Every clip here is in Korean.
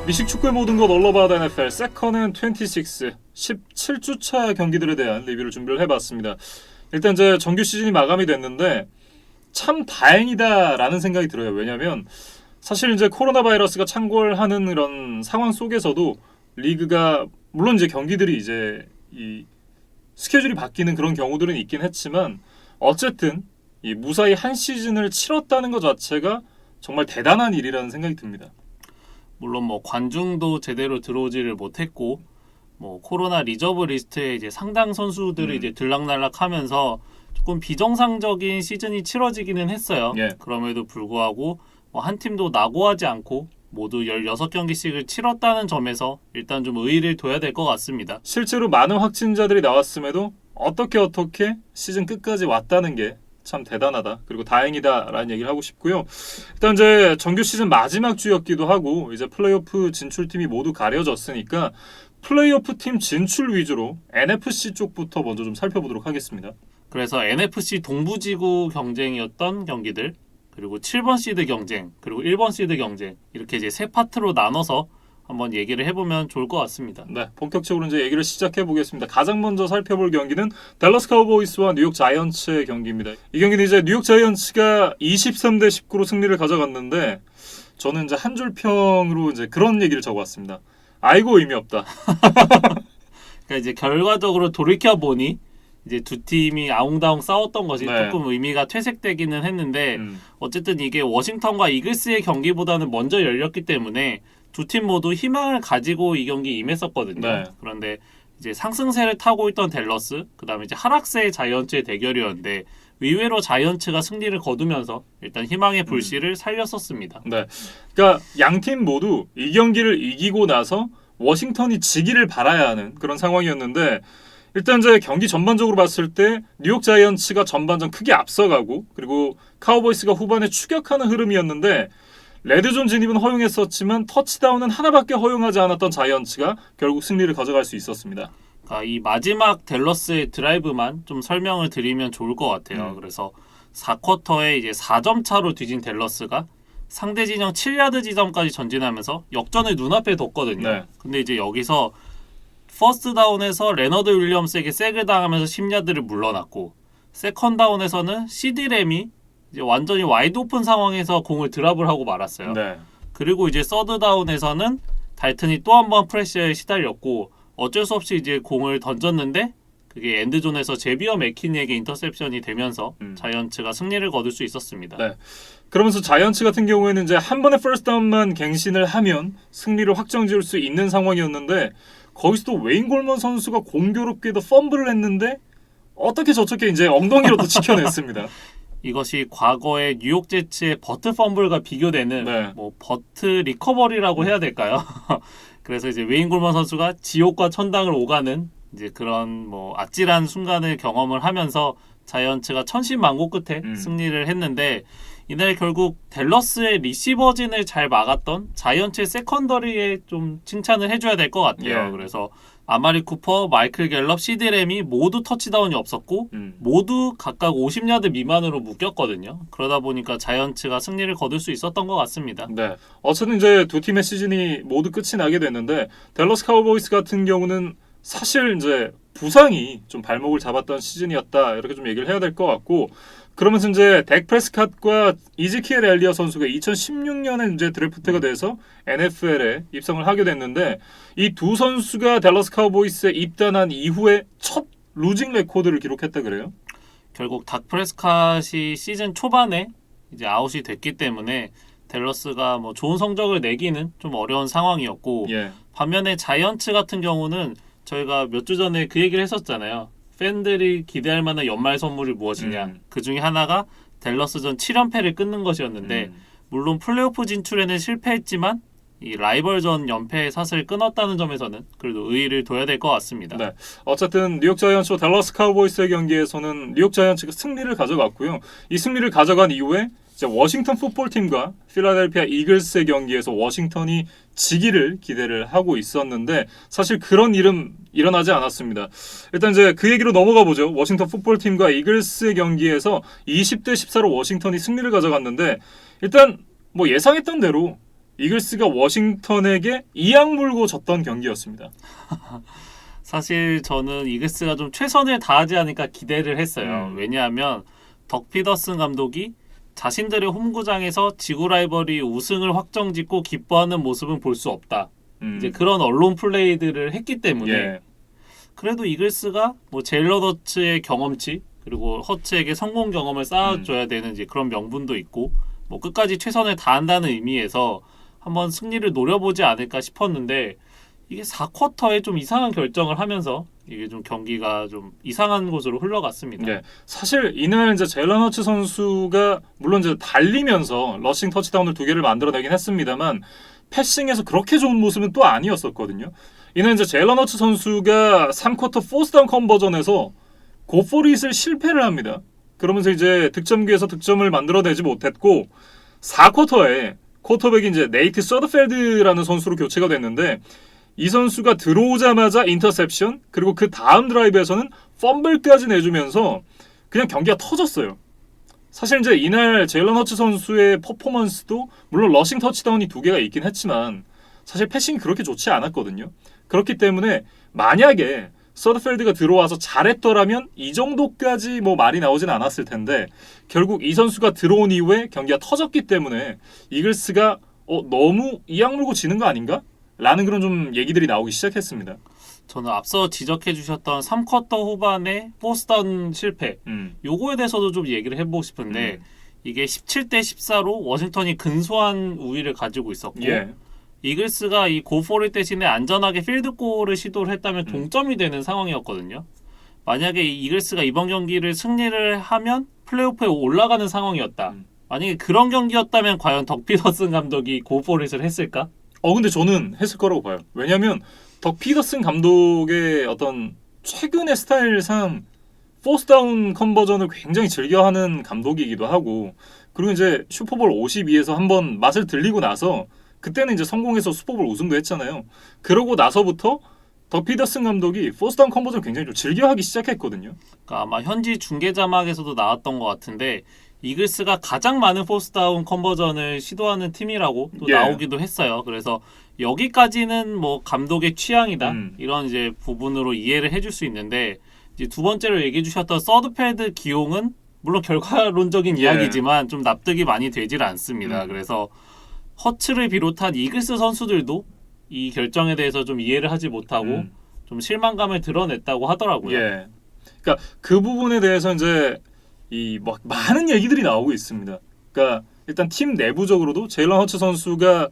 미식 축구의 모든 것 얼러바드 NFL 세컨 앤 26 17주차 경기들에 대한 리뷰를 준비를 해봤습니다. 일단 이제 정규 시즌이 마감이 됐는데 참 다행이다라는 생각이 들어요. 왜냐하면 사실 이제 코로나 바이러스가 창궐하는 이런 상황 속에서도 리그가 물론 이제 경기들이 이제 이 스케줄이 바뀌는 그런 경우들은 있긴 했지만 어쨌든 이 무사히 한 시즌을 치렀다는 것 자체가 정말 대단한 일이라는 생각이 듭니다. 물론 뭐 관중도 제대로 들어오지를 못했고 뭐 코로나 리저브 리스트에 이제 상당 선수들이 이제 들락날락하면서 조금 비정상적인 시즌이 치러지기는 했어요. 예. 그럼에도 불구하고 뭐 한 팀도 낙오하지 않고 모두 16경기씩을 치렀다는 점에서 일단 좀 의의를 둬야 될 것 같습니다. 실제로 많은 확진자들이 나왔음에도 어떻게 시즌 끝까지 왔다는 게 참 대단하다. 그리고 다행이다라는 얘기를 하고 싶고요. 일단 이제 정규 시즌 마지막 주였기도 하고 이제 플레이오프 진출팀이 모두 가려졌으니까 플레이오프 팀 진출 위주로 NFC 쪽부터 먼저 좀 살펴보도록 하겠습니다. 그래서 NFC 동부지구 경쟁이었던 경기들, 그리고 7번 시드 경쟁, 그리고 1번 시드 경쟁, 이렇게 이제 세 파트로 나눠서 한번 얘기를 해보면 좋을 것 같습니다. 네, 본격적으로 이제 얘기를 시작해 보겠습니다. 가장 먼저 살펴볼 경기는 댈러스 카우보이스와 뉴욕 자이언츠의 경기입니다. 이 경기는 이제 뉴욕 자이언츠가 23대 19로 승리를 가져갔는데 저는 이제 한 줄 평으로 이제 그런 얘기를 적어왔습니다. 아이고 의미 없다. 그러니까 이제 결과적으로 돌이켜 보니 이제 두 팀이 아웅다웅 싸웠던 것이 네. 조금 의미가 퇴색되기는 했는데 어쨌든 이게 워싱턴과 이글스의 경기보다는 먼저 열렸기 때문에 두 팀 모두 희망을 가지고 이 경기 임했었거든요. 네. 그런데 이제 상승세를 타고 있던 댈러스, 그다음에 이제 하락세의 자이언츠의 대결이었는데 의외로 자이언츠가 승리를 거두면서 일단 희망의 불씨를 살렸었습니다. 네, 그러니까 양 팀 모두 이 경기를 이기고 나서 워싱턴이 지기를 바라야 하는 그런 상황이었는데 일단 이제 경기 전반적으로 봤을 때 뉴욕 자이언츠가 전반전 크게 앞서가고 그리고 카우보이스가 후반에 추격하는 흐름이었는데 레드존 진입은 허용했었지만 터치다운은 하나밖에 허용하지 않았던 자이언츠가 결국 승리를 가져갈 수 있었습니다. 그러니까 이 마지막 댈러스의 드라이브만 좀 설명을 드리면 좋을 것 같아요. 그래서 4쿼터에 이제 4점 차로 뒤진 댈러스가 상대 진영 7야드 지점까지 전진하면서 역전을 눈앞에 뒀거든요. 네. 근데 이제 여기서 퍼스트 다운에서 레너드 윌리엄스에게 색을 당하면서 10야드를 물러났고 세컨 다운에서는 CD 램이 이제 완전히 와이드 오픈 상황에서 공을 드랍을 하고 말았어요. 네. 그리고 이제 서드 다운에서는 달튼이 또 한 번 프레셔에 시달렸고 어쩔 수 없이 이제 공을 던졌는데 그게 엔드존에서 제비어 맥키니에게 인터셉션이 되면서 자이언츠가 승리를 거둘 수 있었습니다. 네. 그러면서 자이언츠 같은 경우에는 이제 한 번의 퍼스트 다운만 갱신을 하면 승리를 확정 지을 수 있는 상황이었는데 거기서 또 웨인 골먼 선수가 공교롭게도 펌블을 했는데 어떻게 저렇게 이제 엉덩이로 또 지켜냈습니다. 이것이 과거의 뉴욕 제츠의 버트 펌블과 비교되는 네. 뭐 버트 리커버리라고 해야 될까요? 그래서 이제 웨인 골먼 선수가 지옥과 천당을 오가는 이제 그런 뭐 아찔한 순간을 경험을 하면서 자이언츠가 천신만고 끝에 승리를 했는데 이날 결국 댈러스의 리시버진을 잘 막았던 자이언츠의 세컨더리에 좀 칭찬을 해줘야 될 것 같아요. 예. 그래서 아마리 쿠퍼, 마이클 갤럽, CD 램이 모두 터치다운이 없었고 모두 각각 50야드 미만으로 묶였거든요. 그러다 보니까 자이언츠가 승리를 거둘 수 있었던 것 같습니다. 네. 어쨌든 이제 두 팀의 시즌이 모두 끝이 나게 됐는데 댈러스 카우보이스 같은 경우는 사실 이제 부상이 좀 발목을 잡았던 시즌이었다 이렇게 좀 얘기를 해야 될 것 같고 그러면서 이제 덱 프레스캇과 이즈키엘 엘리어 선수가 2016년에 이제 드래프트가 돼서 NFL에 입성을 하게 됐는데 이 두 선수가 댈러스 카우보이스에 입단한 이후에 첫 루징 레코드를 기록했다 그래요? 결국 닥 프레스캇이 시즌 초반에 이제 아웃이 됐기 때문에 댈러스가 뭐 좋은 성적을 내기는 좀 어려운 상황이었고 예. 반면에 자이언츠 같은 경우는 저희가 몇 주 전에 그 얘기를 했었잖아요. 팬들이 기대할 만한 연말 선물이 무엇이냐. 그 중에 하나가 댈러스전 7연패를 끊는 것이었는데 물론 플레이오프 진출에는 실패했지만 이 라이벌전 연패의 사슬을 끊었다는 점에서는 그래도 의의를 둬야 될 것 같습니다. 네. 어쨌든 뉴욕 자이언츠와 댈러스 카우보이스의 경기에서는 뉴욕 자이언츠가 승리를 가져갔고요. 이 승리를 가져간 이후에 이제 워싱턴 풋볼팀과 필라델피아 이글스의 경기에서 워싱턴이 지기를 기대를 하고 있었는데 사실 그런 일은 일어나지 않았습니다. 일단 이제 그 얘기로 넘어가 보죠. 워싱턴 풋볼팀과 이글스의 경기에서 20대 14로 워싱턴이 승리를 가져갔는데 일단 뭐 예상했던 대로 이글스가 워싱턴에게 이악 물고 졌던 경기였습니다. 사실 저는 이글스가 좀 최선을 다하지 않을까 기대를 했어요. 음. 왜냐하면 덕 피더슨 감독이 자신들의 홈구장에서 지구 라이벌이 우승을 확정짓고 기뻐하는 모습은 볼 수 없다. 이제 그런 언론 플레이들을 했기 때문에 예. 그래도 이글스가 뭐 제일런 허츠의 경험치 그리고 허츠에게 성공 경험을 쌓아줘야 되는 이제 그런 명분도 있고 뭐 끝까지 최선을 다한다는 의미에서 한번 승리를 노려보지 않을까 싶었는데 이게 4쿼터에 좀 이상한 결정을 하면서 이게 좀 경기가 좀 이상한 곳으로 흘러갔습니다. 예. 사실 이날 이제 제일런 허츠 선수가 물론 이제 달리면서 러싱 터치다운을 2개를 만들어내긴 했습니다만 패싱에서 그렇게 좋은 모습은 또 아니었었거든요. 이날 이제 제일런 허츠 선수가 3쿼터 포스다운 컨버전에서 고포릿을 실패를 합니다. 그러면서 이제 득점기에서 득점을 만들어내지 못했고 4쿼터에 쿼터백이 이제 네이트 서드펠드라는 선수로 교체가 됐는데 이 선수가 들어오자마자 인터셉션 그리고 그 다음 드라이브에서는 펌블까지 내주면서 그냥 경기가 터졌어요. 사실 이제 이날 제일런 허츠 선수의 퍼포먼스도 물론 러싱 터치다운이 2개가 있긴 했지만 사실 패싱이 그렇게 좋지 않았거든요. 그렇기 때문에 만약에 서드펠드가 들어와서 잘했더라면 이 정도까지 뭐 말이 나오진 않았을 텐데 결국 이 선수가 들어온 이후에 경기가 터졌기 때문에 이글스가 너무 이악 물고 지는 거 아닌가? 라는 그런 좀 얘기들이 나오기 시작했습니다. 저는 앞서 지적해 주셨던 3쿼터 후반에 포스다운 실패 요거에 대해서도 좀 얘기를 해보고 싶은데 이게 17대 14로 워싱턴이 근소한 우위를 가지고 있었고 예. 이글스가 이 고포를 대신에 안전하게 필드골을 시도를 했다면 동점이 되는 상황이었거든요. 만약에 이 이글스가 이번 경기를 승리를 하면 플레이오프에 올라가는 상황이었다. 만약에 그런 경기였다면 과연 덕 피더슨 감독이 고포릿을 했을까? 근데 저는 했을 거라고 봐요. 왜냐하면 덕 피더슨 감독의 어떤 최근의 스타일상 포스다운 컨버전을 굉장히 즐겨하는 감독이기도 하고 그리고 이제 슈퍼볼 52에서 한번 맛을 들리고 나서 그때는 이제 성공해서 슈퍼볼 우승도 했잖아요. 그러고 나서부터 덕 피더슨 감독이 포스다운 컨버전을 굉장히 좀 즐겨하기 시작했거든요. 그러니까 아마 현지 중계 자막에서도 나왔던 것 같은데 이글스가 가장 많은 포스다운 컨버전을 시도하는 팀이라고 또 예. 나오기도 했어요. 그래서 여기까지는 뭐 감독의 취향이다 이런 이제 부분으로 이해를 해줄 수 있는데 이제 두 번째로 얘기해 주셨던 서드펠드 기용은 물론 결과론적인 예. 이야기지만 좀 납득이 많이 되질 않습니다. 그래서 허츠를 비롯한 이글스 선수들도 이 결정에 대해서 좀 이해를 하지 못하고 좀 실망감을 드러냈다고 하더라고요. 예. 그러니까 그 부분에 대해서 이제 이 뭐 많은 얘기들이 나오고 있습니다. 그러니까 일단 팀 내부적으로도 제일런 허츠 선수가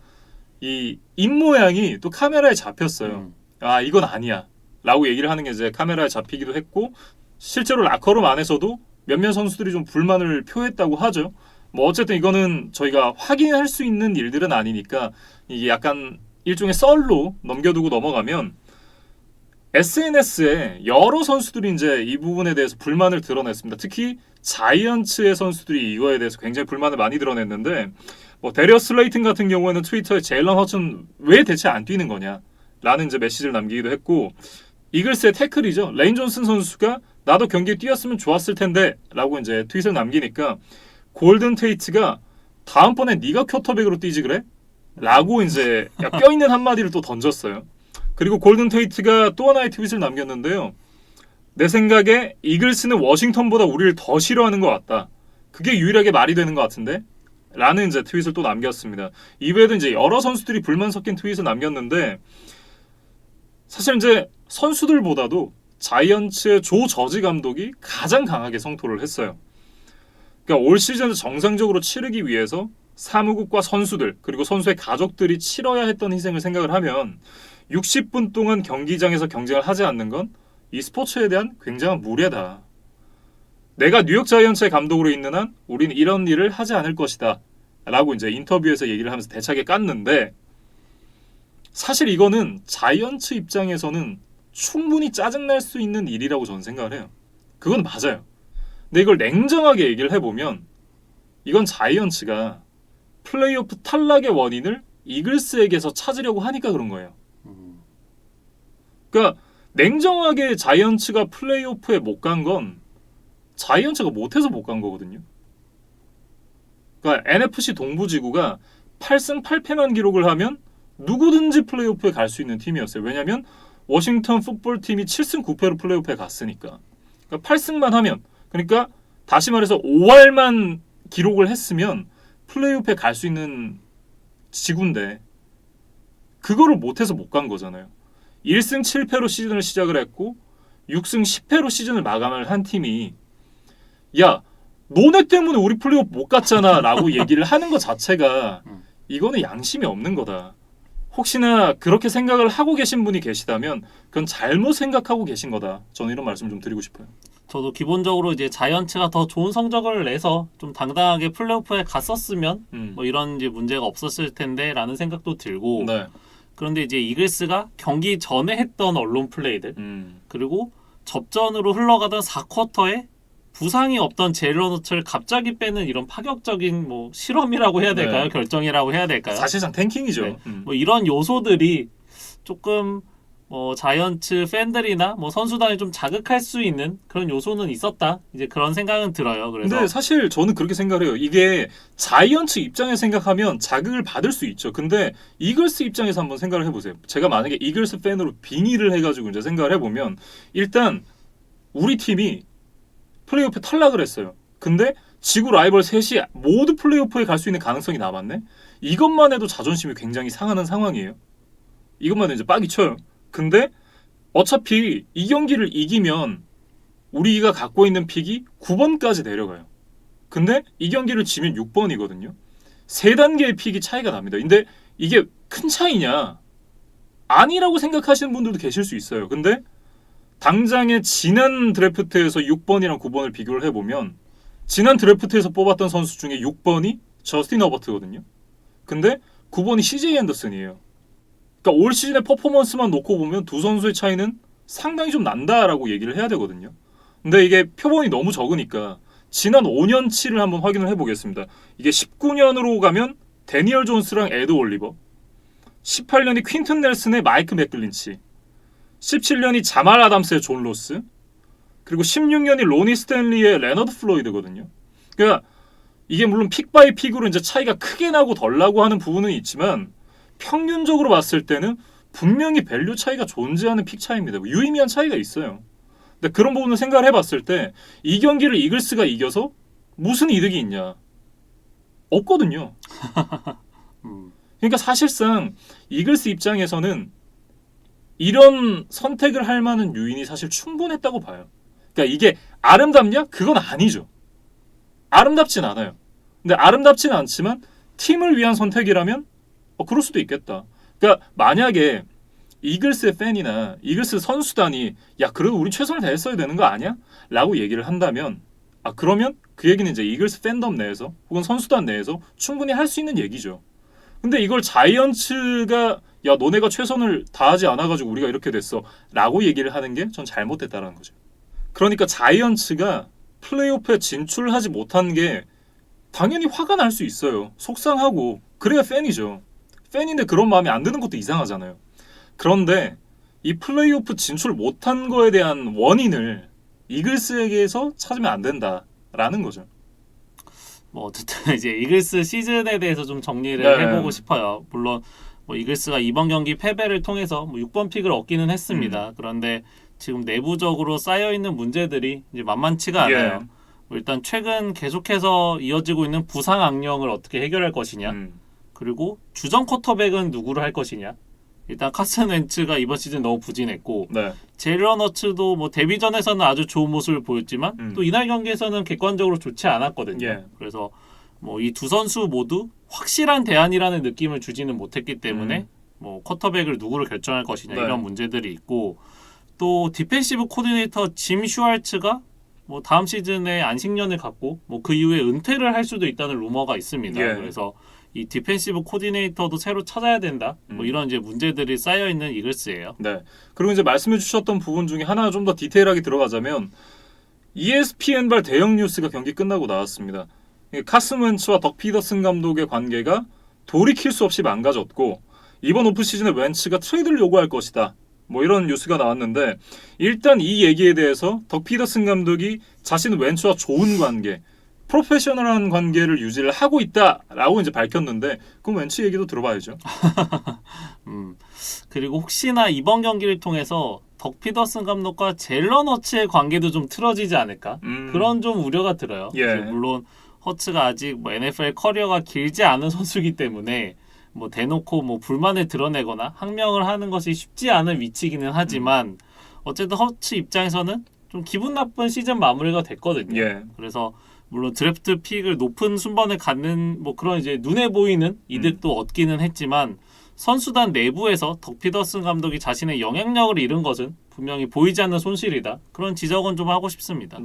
이 입모양이 또 카메라에 잡혔어요. 아 이건 아니야 라고 얘기를 하는 게 이제 카메라에 잡히기도 했고 실제로 라커룸 안에서도 몇몇 선수들이 좀 불만을 표했다고 하죠. 뭐 어쨌든 이거는 저희가 확인할 수 있는 일들은 아니니까 이게 약간 일종의 썰로 넘겨두고 넘어가면 SNS에 여러 선수들이 이제 이 부분에 대해서 불만을 드러냈습니다. 특히 자이언츠의 선수들이 이거에 대해서 굉장히 불만을 많이 드러냈는데 뭐 데리어스 슬레이튼 같은 경우에는 트위터에 제일런 허츠는 왜 대체 안 뛰는 거냐 라는 이제 메시지를 남기기도 했고 이글스의 태클이죠. 레인 존슨 선수가 나도 경기에 뛰었으면 좋았을 텐데 라고 이제 트윗을 남기니까 골든 테이트가 다음번에 네가 쿼터백으로 뛰지 그래? 라고 이제 뼈있는 한마디를 또 던졌어요. 그리고 골든 테이트가 또 하나의 트윗을 남겼는데요. 내 생각에 이글스는 워싱턴보다 우리를 더 싫어하는 것 같다. 그게 유일하게 말이 되는 것 같은데? 라는 이제 트윗을 또 남겼습니다. 이외에도 이제 여러 선수들이 불만 섞인 트윗을 남겼는데 사실 이제 선수들보다도 자이언츠의 조 저지 감독이 가장 강하게 성토를 했어요. 그러니까 올 시즌을 정상적으로 치르기 위해서 사무국과 선수들 그리고 선수의 가족들이 치러야 했던 희생을 생각을 하면 60분 동안 경기장에서 경쟁을 하지 않는 건 이 스포츠에 대한 굉장한 무례다. 내가 뉴욕 자이언츠의 감독으로 있는 한 우리는 이런 일을 하지 않을 것이다. 라고 이제 인터뷰에서 얘기를 하면서 대차게 깠는데 사실 이거는 자이언츠 입장에서는 충분히 짜증날 수 있는 일이라고 저는 생각을 해요. 그건 맞아요. 근데 이걸 냉정하게 얘기를 해보면 이건 자이언츠가 플레이오프 탈락의 원인을 이글스에게서 찾으려고 하니까 그런 거예요. 그러니까 냉정하게 자이언츠가 플레이오프에 못 간 건 자이언츠가 못해서 못 간 거거든요. 그러니까 NFC 동부지구가 8승 8패만 기록을 하면 누구든지 플레이오프에 갈 수 있는 팀이었어요. 왜냐하면 워싱턴 풋볼팀이 7승 9패로 플레이오프에 갔으니까. 그러니까 8승만 하면, 그러니까 다시 말해서 5할만 기록을 했으면 플레이오프에 갈 수 있는 지구인데 그거를 못해서 못 간 거잖아요. 1승 7패로 시즌을 시작을 했고 6승 10패로 시즌을 마감을 한 팀이 야 너네 때문에 우리 플레이오프 못 갔잖아 라고 얘기를 하는 것 자체가 이거는 양심이 없는 거다. 혹시나 그렇게 생각을 하고 계신 분이 계시다면 그건 잘못 생각하고 계신 거다. 저는 이런 말씀 좀 드리고 싶어요. 저도 기본적으로 이제 자이언츠가 더 좋은 성적을 내서 좀 당당하게 플레이오프에 갔었으면 뭐 이런 이제 문제가 없었을 텐데라는 생각도 들고 네. 그런데 이제 이글스가 경기 전에 했던 언론 플레이들 그리고 접전으로 흘러가던 4쿼터에 부상이 없던 제일런 호츠를 갑자기 빼는 이런 파격적인 뭐 실험이라고 해야 될까요? 네. 결정이라고 해야 될까요? 사실상 탱킹이죠. 네. 뭐 이런 요소들이 조금 자이언츠 팬들이나 뭐 선수단을 좀 자극할 수 있는 그런 요소는 있었다. 이제 그런 생각은 들어요. 그래서 근데 사실 저는 그렇게 생각을 해요. 이게 자이언츠 입장에 생각하면 자극을 받을 수 있죠. 근데 이글스 입장에서 한번 생각을 해보세요. 제가 만약에 이글스 팬으로 빙의를 해가지고 이제 생각을 해보면 일단 우리 팀이 플레이오프에 탈락을 했어요. 근데 지구 라이벌 셋이 모두 플레이오프에 갈 수 있는 가능성이 남았네. 이것만 해도 자존심이 굉장히 상하는 상황이에요. 이것만 해도 이제 빡이 쳐요. 근데 어차피 이 경기를 이기면 우리가 갖고 있는 픽이 9번까지 내려가요. 근데 이 경기를 지면 6번이거든요. 3단계의 픽이 차이가 납니다. 근데 이게 큰 차이냐? 아니라고 생각하시는 분들도 계실 수 있어요. 근데 당장의 지난 드래프트에서 6번이랑 9번을 비교를 해보면 지난 드래프트에서 뽑았던 선수 중에 6번이 저스틴 허버트거든요. 근데 9번이 CJ 앤더슨이에요. 그러니까 올 시즌의 퍼포먼스만 놓고 보면 두 선수의 차이는 상당히 좀 난다라고 얘기를 해야 되거든요. 근데 이게 표본이 너무 적으니까 지난 5년치를 한번 확인을 해보겠습니다. 이게 19년으로 가면 데니얼 존스랑 에드 올리버, 18년이 퀸튼 넬슨의 마이크 맥글린치, 17년이 자말 아담스의 존 로스, 그리고 16년이 로니 스탠리의 레너드 플로이드거든요. 그러니까 이게 물론 픽 바이 픽으로 이제 차이가 크게 나고 덜 나고 하는 부분은 있지만 평균적으로 봤을 때는 분명히 밸류 차이가 존재하는 픽 차이입니다. 유의미한 차이가 있어요. 근데 그런 부분을 생각을 해봤을 때 이 경기를 이글스가 이겨서 무슨 이득이 있냐? 없거든요. 그러니까 사실상 이글스 입장에서는 이런 선택을 할 만한 요인이 사실 충분했다고 봐요. 그러니까 이게 아름답냐? 그건 아니죠. 아름답진 않아요. 근데 아름답진 않지만 팀을 위한 선택이라면 그럴 수도 있겠다. 그러니까 만약에 이글스의 팬이나 이글스 선수단이 야 그래도 우리 최선을 다했어야 되는 거 아니야? 라고 얘기를 한다면 그러면 그 얘기는 이제 이글스 팬덤 내에서 혹은 선수단 내에서 충분히 할 수 있는 얘기죠. 근데 이걸 자이언츠가 야 너네가 최선을 다하지 않아가지고 우리가 이렇게 됐어 라고 얘기를 하는 게 전 잘못됐다는 거죠. 그러니까 자이언츠가 플레이오프에 진출하지 못한 게 당연히 화가 날 수 있어요. 속상하고 그래야 팬이죠. 팬인데 그런 마음이 안 드는 것도 이상하잖아요. 그런데 이 플레이오프 진출 못한 거에 대한 원인을 이글스에게서 찾으면 안 된다라는 거죠. 뭐 어쨌든 이제 이글스 시즌에 대해서 좀 정리를 네. 해보고 싶어요. 물론 뭐 이글스가 이번 경기 패배를 통해서 뭐 6번 픽을 얻기는 했습니다. 그런데 지금 내부적으로 쌓여 있는 문제들이 이제 만만치가 않아요. 뭐 일단 최근 계속해서 이어지고 있는 부상 악령을 어떻게 해결할 것이냐. 그리고 주전 쿼터백은 누구를 할 것이냐. 일단 카슨 웬츠가 이번 시즌 너무 부진했고 네. 제일런 허츠도 뭐 데뷔전에서는 아주 좋은 모습을 보였지만 또 이날 경기에서는 객관적으로 좋지 않았거든요. 예. 그래서 뭐 이 두 선수 모두 확실한 대안이라는 느낌을 주지는 못했기 때문에 뭐 쿼터백을 누구를 결정할 것이냐 네. 이런 문제들이 있고 또 디펜시브 코디네이터 짐 슈왈츠가 뭐 다음 시즌에 안식년을 갖고 뭐 그 이후에 은퇴를 할 수도 있다는 루머가 있습니다. 예. 그래서 이 디펜시브 코디네이터도 새로 찾아야 된다. 뭐 이런 이제 문제들이 쌓여 있는 이글스예요. 네. 그리고 이제 말씀해 주셨던 부분 중에 하나 좀 더 디테일하게 들어가자면 ESPN발 대형 뉴스가 경기 끝나고 나왔습니다. 카슨 웬츠와 덕 피더슨 감독의 관계가 돌이킬 수 없이 망가졌고 이번 오프시즌에 웬츠가 트레이드를 요구할 것이다. 뭐 이런 뉴스가 나왔는데 일단 이 얘기에 대해서 덕 피더슨 감독이 자신은 웬츠와 좋은 관계 프로페셔널한 관계를 유지를 하고 있다라고 이제 밝혔는데 그럼 웬치 얘기도 들어봐야죠. 그리고 혹시나 이번 경기를 통해서 덕 피더슨 감독과 젤런 허츠의 관계도 좀 틀어지지 않을까? 그런 좀 우려가 들어요. 예. 이제 물론 허츠가 아직 뭐 NFL 커리어가 길지 않은 선수이기 때문에 뭐 대놓고 뭐 불만을 드러내거나 항명을 하는 것이 쉽지 않은 위치기는 하지만 어쨌든 허츠 입장에서는 좀 기분 나쁜 시즌 마무리가 됐거든요. 예. 그래서 물론 드래프트 픽을 높은 순번에 갖는 뭐 그런 이제 눈에 보이는 이득도 얻기는 했지만 선수단 내부에서 덕 피더슨 감독이 자신의 영향력을 잃은 것은 분명히 보이지 않는 손실이다. 그런 지적은 좀 하고 싶습니다.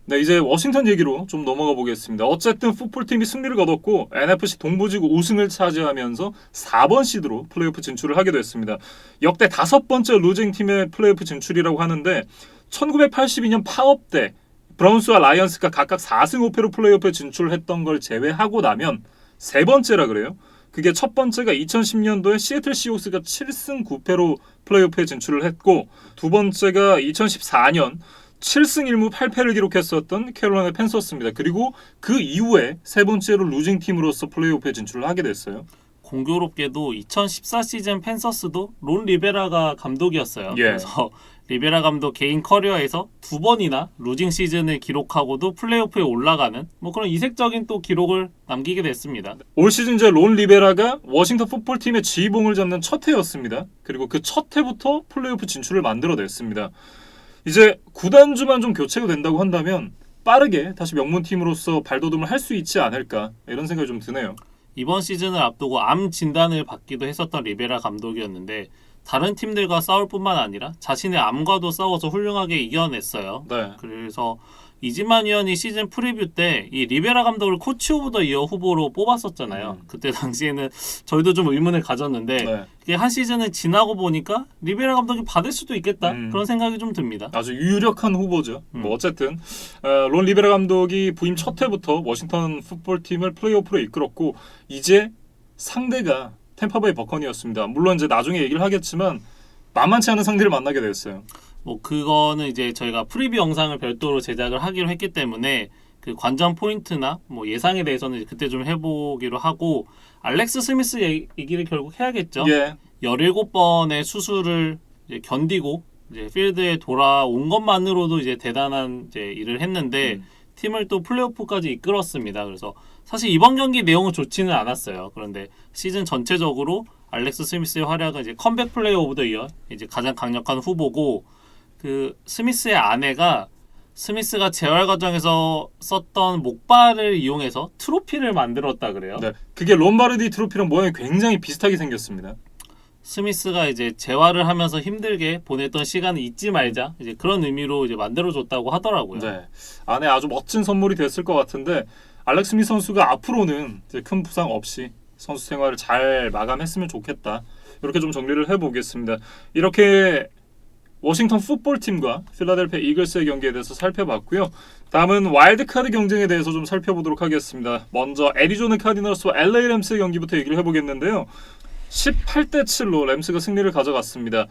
네, 이제 워싱턴 얘기로 좀 넘어가 보겠습니다. 어쨌든 풋볼팀이 승리를 거뒀고 NFC 동부지구 우승을 차지하면서 4번 시드로 플레이오프 진출을 하게 됐습니다. 역대 5번째 루징 팀의 플레이오프 진출이라고 하는데 1982년 파업 때 브라운스와 라이언스가 각각 4승 5패로 플레이오프에 진출했던 걸 제외하고 나면 세 번째라 그래요. 그게 첫 번째가 2010년도에 시애틀 시옥스가 7승 9패로 플레이오프에 진출을 했고 두 번째가 2014년 7승 1무 8패를 기록했었던 캐롤라이나 팬서스입니다. 그리고 그 이후에 세 번째로 루징 팀으로서 플레이오프에 진출을 하게 됐어요. 공교롭게도 2014 시즌 팬서스도 론 리베라가 감독이었어요. 예. 그래서 리베라 감독 개인 커리어에서 2번이나 루징 시즌을 기록하고도 플레이오프에 올라가는 뭐 그런 이색적인 또 기록을 남기게 됐습니다. 올 시즌 이제 론 리베라가 워싱턴 풋볼팀의 지휘봉을 잡는 첫 해였습니다. 그리고 그 첫 해부터 플레이오프 진출을 만들어냈습니다. 이제 구단주만 좀 교체가 된다고 한다면 빠르게 다시 명문팀으로서 발돋움을 할 수 있지 않을까 이런 생각이 좀 드네요. 이번 시즌을 앞두고 암 진단을 받기도 했었던 리베라 감독이었는데 다른 팀들과 싸울 뿐만 아니라 자신의 암과도 싸워서 훌륭하게 이겨냈어요. 네. 그래서 이진만 위원이 시즌 프리뷰 때 이 리베라 감독을 코치 오브 더 이어 후보로 뽑았었잖아요. 그때 당시에는 저희도 좀 의문을 가졌는데 네. 이게 한 시즌을 지나고 보니까 리베라 감독이 받을 수도 있겠다 그런 생각이 좀 듭니다. 아주 유력한 후보죠. 뭐 어쨌든 론 리베라 감독이 부임 첫 해부터 워싱턴 풋볼팀을 플레이오프로 이끌었고 이제 상대가 템파베이 버커니였습니다. 물론 이제 나중에 얘기를 하겠지만 만만치 않은 상대를 만나게 됐어요. 뭐 그거는 이제 저희가 프리뷰 영상을 별도로 제작을 하기로 했기 때문에 그 관전 포인트나 뭐 예상에 대해서는 그때 좀 해보기로 하고 알렉스 스미스 얘기를 결국 해야겠죠. 예. 17번의 수술을 이제 견디고 이제 필드에 돌아온 것만으로도 이제 대단한 이제 일을 했는데 팀을 또 플레이오프까지 이끌었습니다. 그래서 사실 이번 경기 내용은 좋지는 않았어요. 그런데 시즌 전체적으로 알렉스 스미스의 활약은 이제 컴백 플레이 오브 더 이어 이제 가장 강력한 후보고 그 스미스의 아내가 스미스가 재활 과정에서 썼던 목발을 이용해서 트로피를 만들었다 그래요. 네. 그게 롬바르디 트로피랑 모양이 굉장히 비슷하게 생겼습니다. 스미스가 이제 재활을 하면서 힘들게 보냈던 시간을 잊지 말자 이제 그런 의미로 이제 만들어줬다고 하더라고요. 네. 아내 아주 멋진 선물이 됐을 것 같은데 알렉스 스미스 선수가 앞으로는 이제 큰 부상 없이 선수 생활을 잘 마감했으면 좋겠다. 이렇게 좀 정리를 해보겠습니다. 이렇게 워싱턴 풋볼팀과 필라델피아 이글스의 경기에 대해서 살펴봤고요. 다음은 와일드카드 경쟁에 대해서 좀 살펴보도록 하겠습니다. 먼저 애리조나 카디널스와 LA 램스의 경기부터 얘기를 해보겠는데요. 18대 7로 램스가 승리를 가져갔습니다.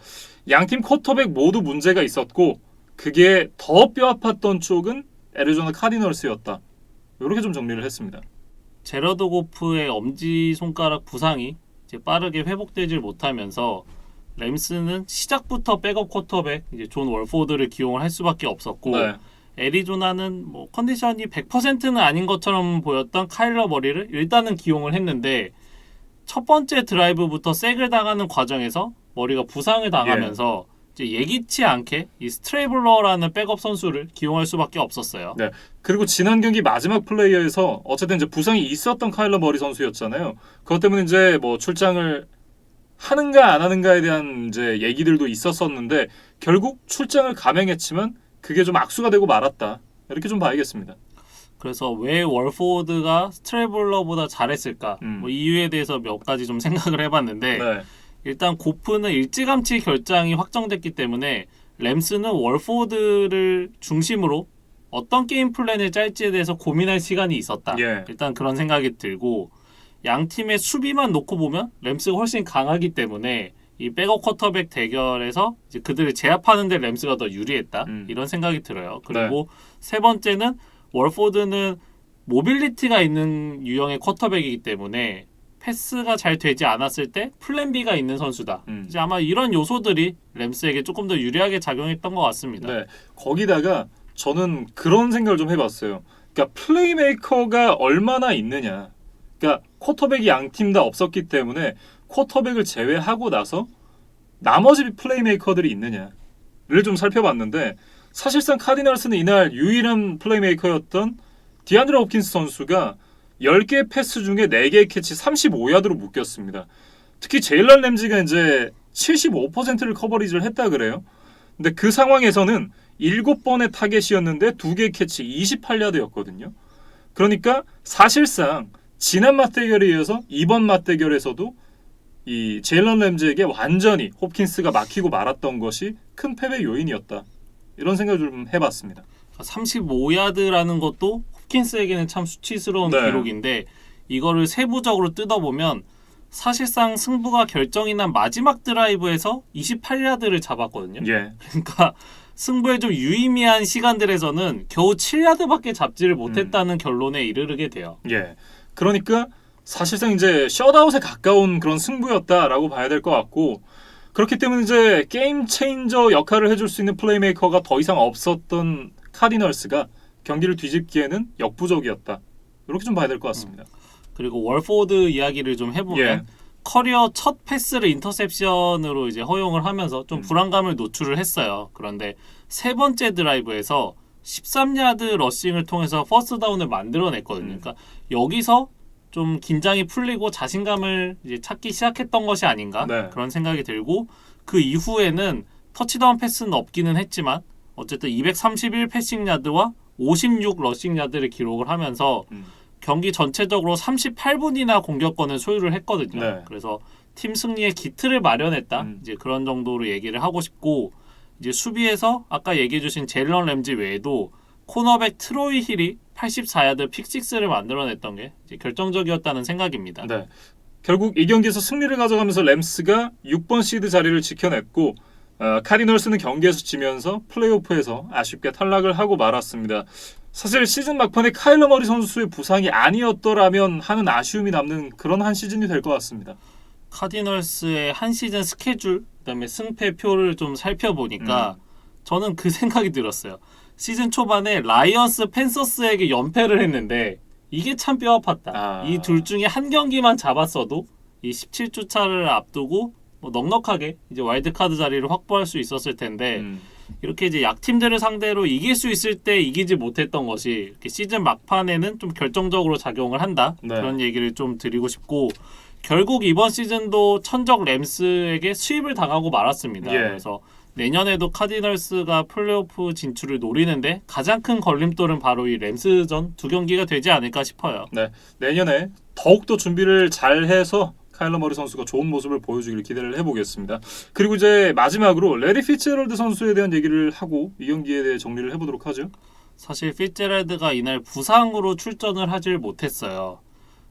양팀 쿼터백 모두 문제가 있었고 그게 더 뼈아팠던 쪽은 애리조나 카디널스였다. 이렇게 좀 정리를 했습니다. 제러드 고프의 엄지손가락 부상이 이제 빠르게 회복되질 못하면서 램스는 시작부터 백업 쿼터백 이제 존 월포드를 기용을 할 수밖에 없었고 네. 애리조나는 뭐 컨디션이 100%는 아닌 것처럼 보였던 카일러 머리를 일단은 기용을 했는데 첫 번째 드라이브부터 색을 당하는 과정에서 머리가 부상을 당하면서 이제 예기치 않게 이 스트레이블러라는 백업 선수를 기용할 수밖에 없었어요. 네. 그리고 지난 경기 마지막 플레이에서 어쨌든 이제 부상이 있었던 카일러 머리 선수였잖아요. 그것 때문에 이제 뭐 출장을 하는가 안 하는가에 대한 이제 얘기들도 있었었는데 결국 출장을 감행했지만 그게 좀 악수가 되고 말았다. 이렇게 좀 봐야겠습니다. 그래서 왜 월포드가 스트레이블러보다 잘했을까? 뭐 이유에 대해서 몇 가지 좀 생각을 해봤는데 네. 일단 고프는 일찌감치 결장이 확정됐기 때문에 램스는 월포드를 중심으로 어떤 게임 플랜을 짤지에 대해서 고민할 시간이 있었다. 예. 일단 그런 생각이 들고 양 팀의 수비만 놓고 보면 램스가 훨씬 강하기 때문에 이 백업 쿼터백 대결에서 이제 그들을 제압하는 데 램스가 더 유리했다. 이런 생각이 들어요. 그리고 세 번째는 월포드는 모빌리티가 있는 유형의 쿼터백이기 때문에 패스가 잘 되지 않았을 때 플랜 B가 있는 선수다. 이제 아마 이런 요소들이 램스에게 조금 더 유리하게 작용했던 것 같습니다. 네, 거기다가 저는 그런 생각을 좀 해봤어요. 그러니까 플레이메이커가 얼마나 있느냐. 그러니까 쿼터백이 양 팀 다 없었기 때문에 쿼터백을 제외하고 나서 나머지 플레이메이커들이 있느냐를 좀 살펴봤는데 사실상 카디널스는 이날 유일한 플레이메이커였던 디안드레 홉킨스 선수가 10개의 패스 중에 4개의 캐치 35야드로 묶였습니다. 특히 제일런 램지가 이제 75%를 커버리지를 했다 그래요. 근데 그 상황에서는 7번의 타겟이었는데 2개의 캐치 28야드였거든요. 그러니까 사실상 지난 맞대결에 이어서 이번 맞대결에서도 이 제일런 램지에게 완전히 홉킨스가 막히고 말았던 것이 큰 패배 요인이었다. 이런 생각을 좀 해봤습니다. 35야드라는 것도 홉킨스에게는 참 수치스러운 네. 기록인데 이거를 세부적으로 뜯어보면 사실상 승부가 결정이 난 마지막 드라이브에서 28야드를 잡았거든요. 예. 그러니까 승부에 좀 유의미한 시간들에서는 겨우 7야드밖에 잡지를 못했다는 결론에 이르게 돼요. 예. 그러니까 사실상 이제 셧아웃에 가까운 그런 승부였다라고 봐야 될 것 같고 그렇기 때문에 이제 게임 체인저 역할을 해줄 수 있는 플레이메이커가 더 이상 없었던 카디널스가 경기를 뒤집기에는 역부족이었다. 이렇게 좀 봐야 될 것 같습니다. 그리고 월포드 이야기를 좀 해보면 예. 커리어 첫 패스를 인터셉션으로 이제 허용을 하면서 좀 불안감을 노출을 했어요. 그런데 세 번째 드라이브에서 13야드 러싱을 통해서 퍼스트 다운을 만들어냈거든요. 그러니까 여기서 좀 긴장이 풀리고 자신감을 이제 찾기 시작했던 것이 아닌가 네. 그런 생각이 들고 그 이후에는 터치다운 패스는 없기는 했지만 어쨌든 231 패싱 야드와 56 러싱 야드를 기록을 하면서 경기 전체적으로 38분이나 공격권을 소유를 했거든요. 네. 그래서 팀 승리의 기틀을 마련했다. 이제 그런 정도로 얘기를 하고 싶고 이제 수비에서 아까 얘기해 주신 제일런 램지 외에도 코너백 트로이 힐이 84야드 픽식스를 만들어냈던 게 이제 결정적이었다는 생각입니다. 네. 결국 이 경기에서 승리를 가져가면서 램스가 6번 시드 자리를 지켜냈고 카디널스는 경기에서 지면서 플레이오프에서 아쉽게 탈락을 하고 말았습니다. 사실 시즌 막판에 카일러 머리 선수의 부상이 아니었더라면 하는 아쉬움이 남는 그런 한 시즌이 될 것 같습니다. 카디널스의 한 시즌 스케줄 그다음에 승패표를 좀 살펴보니까 저는 그 생각이 들었어요. 시즌 초반에 라이언스 팬서스에게 연패를 했는데 이게 참 뼈아팠다. 이 둘 중에 한 경기만 잡았어도 이 17주 차를 앞두고 뭐 넉넉하게 이제 와일드카드 자리를 확보할 수 있었을 텐데 이렇게 이제 약팀들을 상대로 이길 수 있을 때 이기지 못했던 것이 이렇게 시즌 막판에는 좀 결정적으로 작용을 한다. 네. 그런 얘기를 좀 드리고 싶고 결국 이번 시즌도 천적 램스에게 수입을 당하고 말았습니다. 예. 그래서 내년에도 카디널스가 플레이오프 진출을 노리는데 가장 큰 걸림돌은 바로 이 램스전 두 경기가 되지 않을까 싶어요. 네, 내년에 더욱더 준비를 잘해서 카일러 머리 선수가 좋은 모습을 보여주길 기대를 해보겠습니다. 그리고 이제 마지막으로 레리 피츠제럴드 선수에 대한 얘기를 하고 이 경기에 대해 정리를 해보도록 하죠. 사실 피츠제럴드가 이날 부상으로 출전을 하질 못했어요.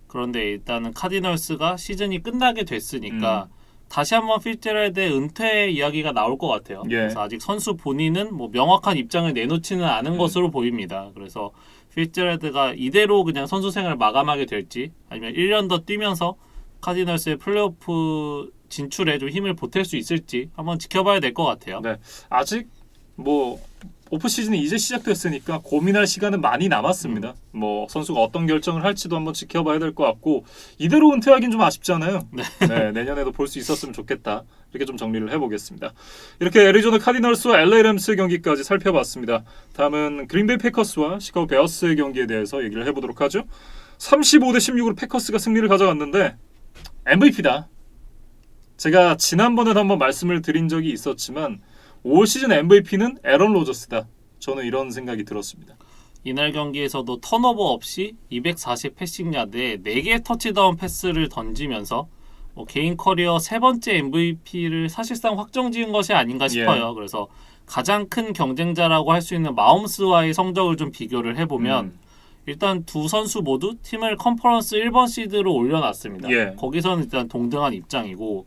그런데 일단은 카디널스가 시즌이 끝나게 됐으니까 다시 한번 피츠제럴드의 은퇴 이야기가 나올 것 같아요. 예. 그래서 아직 선수 본인은 뭐 명확한 입장을 내놓지는 않은 것으로 보입니다. 그래서 피츠제럴드가 이대로 그냥 선수 생활을 마감하게 될지 아니면 1년 더 뛰면서 카디널스의 플레이오프 진출에 좀 힘을 보탤 수 있을지 한번 지켜봐야 될 것 같아요. 네, 아직 뭐 오프 시즌이 이제 시작됐으니까 고민할 시간은 많이 남았습니다. 뭐 선수가 어떤 결정을 할지도 한번 지켜봐야 될 것 같고 이대로 은퇴하기는 좀 아쉽잖아요. 네, 내년에도 볼 수 있었으면 좋겠다. 이렇게 좀 정리를 해보겠습니다. 이렇게 애리조나 카디널스와 LA 램스의 경기까지 살펴봤습니다. 다음은 그린베이 패커스와 시카고 베어스의 경기에 대해서 얘기를 해보도록 하죠. 35대 16으로 패커스가 승리를 가져갔는데 MVP다. 제가 지난번에도 한번 말씀을 드린 적이 있었지만 올 시즌 MVP는 애런 로저스다. 저는 이런 생각이 들었습니다. 이날 경기에서도 턴오버 없이 240 패싱 야드에 4개의 터치다운 패스를 던지면서 개인 커리어 세 번째 MVP를 사실상 확정지은 것이 아닌가 싶어요. 그래서 가장 큰 경쟁자라고 할 수 있는 마홈스와의 성적을 좀 비교를 해보면 일단 두 선수 모두 팀을 컨퍼런스 1번 시드로 올려놨습니다. 거기서는 일단 동등한 입장이고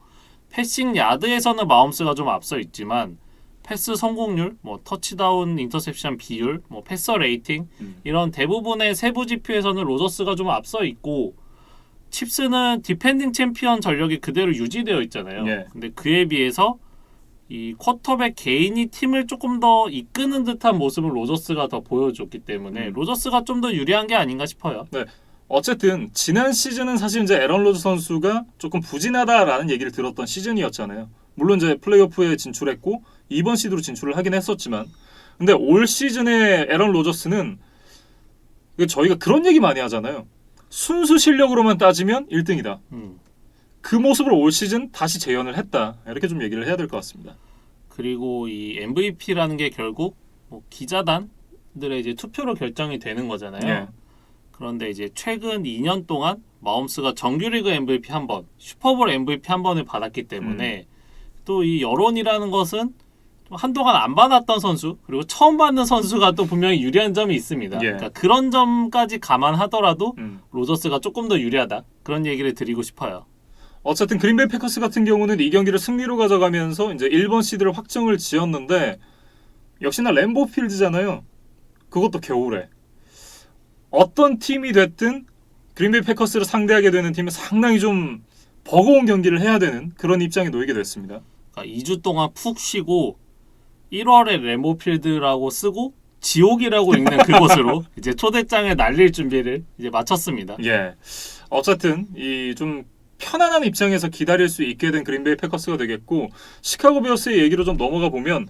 패싱 야드에서는 마홈스가 좀 앞서 있지만 패스 성공률, 뭐 터치다운 인터셉션 비율, 뭐 패서 레이팅 이런 대부분의 세부 지표에서는 로저스가 좀 앞서 있고 칩스는 디펜딩 챔피언 전력이 그대로 유지되어 있잖아요. 예. 근데 그에 비해서 이 쿼터백 개인이 팀을 조금 더 이끄는 듯한 모습을 로저스가 더 보여줬기 때문에 로저스가 좀 더 유리한 게 아닌가 싶어요. 네. 어쨌든 지난 시즌은 사실 이제 에런 로저 선수가 조금 부진하다라는 얘기를 들었던 시즌이었잖아요. 물론 이제 플레이오프에 진출했고 이번 시드로 진출을 하긴 했었지만, 근데 올 시즌의 에런 로저스는 저희가 그런 얘기 많이 하잖아요. 순수 실력으로만 따지면 1등이다. 그 모습을 올 시즌 다시 재현을 했다. 이렇게 좀 얘기를 해야 될 것 같습니다. 그리고 이 MVP라는 게 결국 뭐 기자단들의 이제 투표로 결정이 되는 거잖아요. 예. 그런데 이제 최근 2년 동안 마홈스가 정규리그 MVP 한 번, 슈퍼볼 MVP 한 번을 받았기 때문에 또 이 여론이라는 것은 한동안 안 받았던 선수 그리고 처음 받는 선수가 또 분명히 유리한 점이 있습니다. 예. 그러니까 그런 점까지 감안하더라도 로저스가 조금 더 유리하다. 그런 얘기를 드리고 싶어요. 어쨌든 그린베이 패커스 같은 경우는 이 경기를 승리로 가져가면서 이제 1번 시드를 확정을 지었는데 역시나 램보 필드잖아요. 그것도 겨울에. 어떤 팀이 됐든 그린베이 패커스를 상대하게 되는 팀은 상당히 좀 버거운 경기를 해야 되는 그런 입장에 놓이게 됐습니다. 그러니까 2주 동안 푹 쉬고 1월에 램보필드라고 쓰고 지옥이라고 읽는 그곳으로 이제 초대장을 날릴 준비를 이제 마쳤습니다. 예. 어쨌든 이 좀 편안한 입장에서 기다릴 수 있게 된 그린베이 패커스가 되겠고, 시카고 베어스의 얘기로 좀 넘어가 보면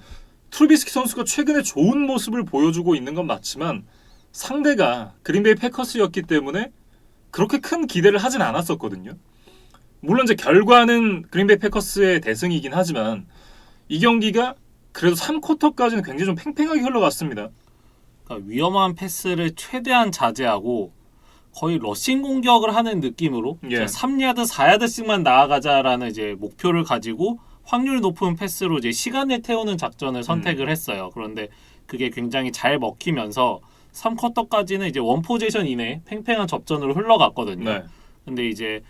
트루비스키 선수가 최근에 좋은 모습을 보여주고 있는 건 맞지만 상대가 그린베이 패커스였기 때문에 그렇게 큰 기대를 하진 않았었거든요. 물론 이제 결과는 그린베이 패커스의 대승이긴 하지만 이 경기가 그래도 3쿼터까지는 굉장히 좀 팽팽하게 흘러갔습니다. 그러니까 위험한 패스를 최대한 자제하고 거의 러싱 공격을 하는 느낌으로 예. 3야드, 4야드씩만 나아가자라는 이제 목표를 가지고 확률 높은 패스로 이제 시간을 태우는 작전을 선택을 했어요. 그런데 그게 굉장히 잘 먹히면서 3쿼터까지는 이제 원 포지션 이내에 팽팽한 접전으로 흘러갔거든요. 네. 근데 이제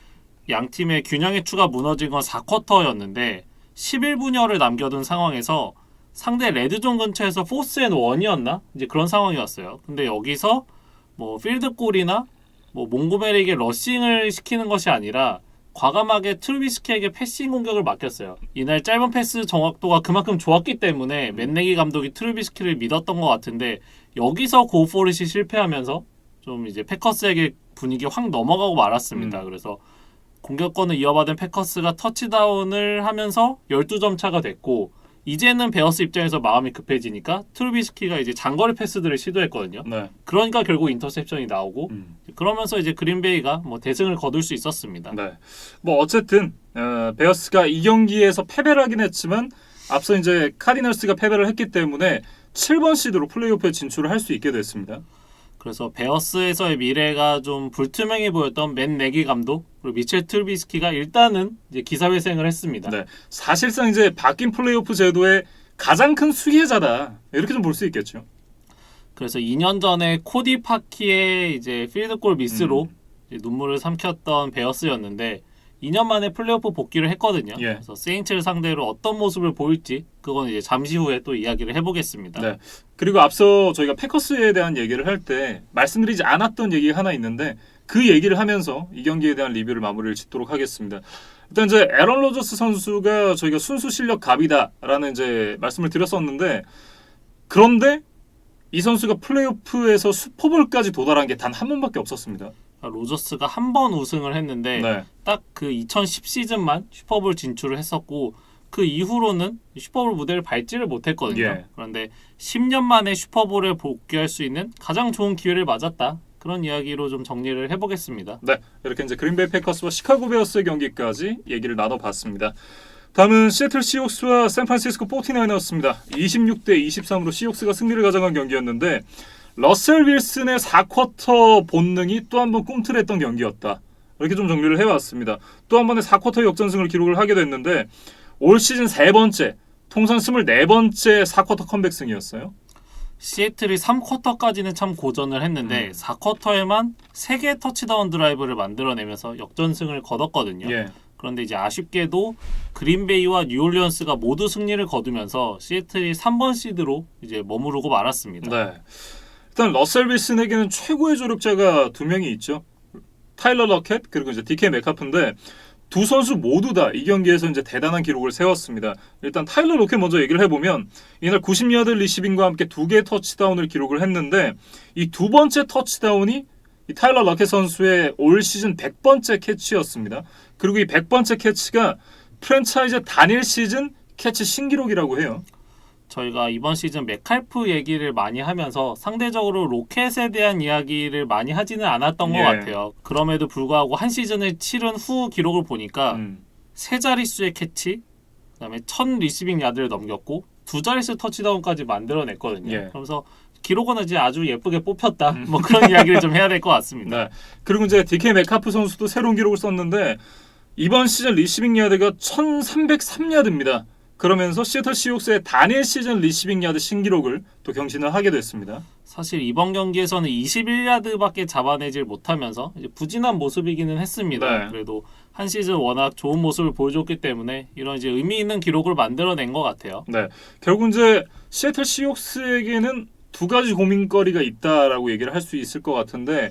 양 팀의 균형의 추가 무너진 건 4쿼터였는데 11분여를 남겨둔 상황에서 상대 레드존 근처에서 포스앤원이었나? 이제 그런 상황이 왔어요. 근데 여기서 뭐 필드골이나 뭐 몽고메리에게 러싱을 시키는 것이 아니라 과감하게 트루비스키에게 패싱 공격을 맡겼어요. 이날 짧은 패스 정확도가 그만큼 좋았기 때문에 맨네기 감독이 트루비스키를 믿었던 것 같은데 여기서 고포릿이 실패하면서 좀 이제 패커스에게 분위기 확 넘어가고 말았습니다. 그래서 공격권을 이어받은 패커스가 터치다운을 하면서 12점 차가 됐고 이제는 베어스 입장에서 마음이 급해지니까 트루비스키가 이제 장거리 패스들을 시도했거든요. 네. 그러니까 결국 인터셉션이 나오고 그러면서 이제 그린베이가 뭐 대승을 거둘 수 있었습니다. 네. 뭐 어쨌든 베어스가 이 경기에서 패배를 하긴 했지만 앞서 이제 카디널스가 패배를 했기 때문에 7번 시드로 플레이오프에 진출을 할 수 있게 됐습니다. 그래서 베어스에서의 미래가 좀 불투명해 보였던 맨 네기 감독 그리고 미첼 트루비스키가 일단은 이제 기사회생을 했습니다. 네. 사실상 이제 바뀐 플레이오프 제도의 가장 큰 수혜자다. 이렇게 좀 볼 수 있겠죠. 그래서 2년 전에 코디 파키의 이제 필드골 미스로 이제 눈물을 삼켰던 베어스였는데 2년 만에 플레이오프 복귀를 했거든요. 예. 그래서 세인츠를 상대로 어떤 모습을 보일지 그건 이제 잠시 후에 또 이야기를 해보겠습니다. 네. 그리고 앞서 저희가 패커스에 대한 얘기를 할 때 말씀드리지 않았던 얘기가 하나 있는데 그 얘기를 하면서 이 경기에 대한 리뷰를 마무리를 짓도록 하겠습니다. 일단 이제 에런 로저스 선수가 저희가 순수 실력 갑이다라는 이제 말씀을 드렸었는데 그런데 이 선수가 플레이오프에서 슈퍼볼까지 도달한 게 단 한 번밖에 없었습니다. 로저스가 한 번 우승을 했는데 네. 딱 그 2010 시즌만 슈퍼볼 진출을 했었고 그 이후로는 슈퍼볼 무대를 밟지를 못했거든요. 예. 그런데 10년 만에 슈퍼볼에 복귀할 수 있는 가장 좋은 기회를 맞았다. 그런 이야기로 좀 정리를 해보겠습니다. 네, 이렇게 이제 그린베이 패커스와 시카고 베어스의 경기까지 얘기를 나눠봤습니다. 다음은 시애틀 시옥스와 샌프란시스코 49어rs입니다. 26대 23으로 시옥스가 승리를 가져간 경기였는데 러셀 윌슨의 4쿼터 본능이 또 한 번 꿈틀했던 경기였다. 이렇게 좀 정리를 해봤습니다. 또 한 번의 4쿼터 역전승을 기록을 하게 됐는데 올 시즌 3번째, 통산 24번째 4쿼터 컴백승이었어요. 시애틀이 3쿼터까지는 참 고전을 했는데 4쿼터에만 3개의 터치다운 드라이브를 만들어내면서 역전승을 거뒀거든요. 예. 그런데 이제 아쉽게도 그린베이와 뉴올리언스가 모두 승리를 거두면서 시애틀이 3번 시드로 이제 머무르고 말았습니다. 네. 일단 러셀 윌슨에게는 최고의 조력자가 두 명이 있죠. 타일러 러켓 그리고 이제 DK 메카프인데 두 선수 모두 다 이 경기에서 이제 대단한 기록을 세웠습니다. 일단 타일러 로켓 먼저 얘기를 해보면 이날 90야드 리시빙과 함께 2개의 터치다운을 기록을 했는데 이 두 번째 터치다운이 이 타일러 러켓 선수의 올 시즌 100번째 캐치였습니다. 그리고 이 100번째 캐치가 프랜차이즈 단일 시즌 캐치 신기록이라고 해요. 저희가 이번 시즌 메칼프 얘기를 많이 하면서 상대적으로 로켓에 대한 이야기를 많이 하지는 않았던 것 예. 같아요. 그럼에도 불구하고 한 시즌을 치른 후 기록을 보니까 세 자릿수의 캐치, 그다음에 1000 리시빙 야드를 넘겼고 두 자릿수 터치다운까지 만들어냈거든요. 예. 그러면서 기록은 이제 아주 예쁘게 뽑혔다. 뭐 그런 이야기를 좀 해야 될 것 같습니다. 네. 그리고 이제 DK 메카프 선수도 새로운 기록을 썼는데 이번 시즌 리시빙 야드가 1303야드입니다. 그러면서 시애틀 시옥스의 단일 시즌 리시빙 야드 신기록을 또 경신을 하게 됐습니다. 사실 이번 경기에서는 21야드밖에 잡아내질 못하면서 이제 부진한 모습이기는 했습니다. 네. 그래도 한 시즌 워낙 좋은 모습을 보여줬기 때문에 이런 이제 의미 있는 기록을 만들어낸 것 같아요. 네. 결국 이제 시애틀 시옥스에게는 두 가지 고민거리가 있다라고 얘기를 할 수 있을 것 같은데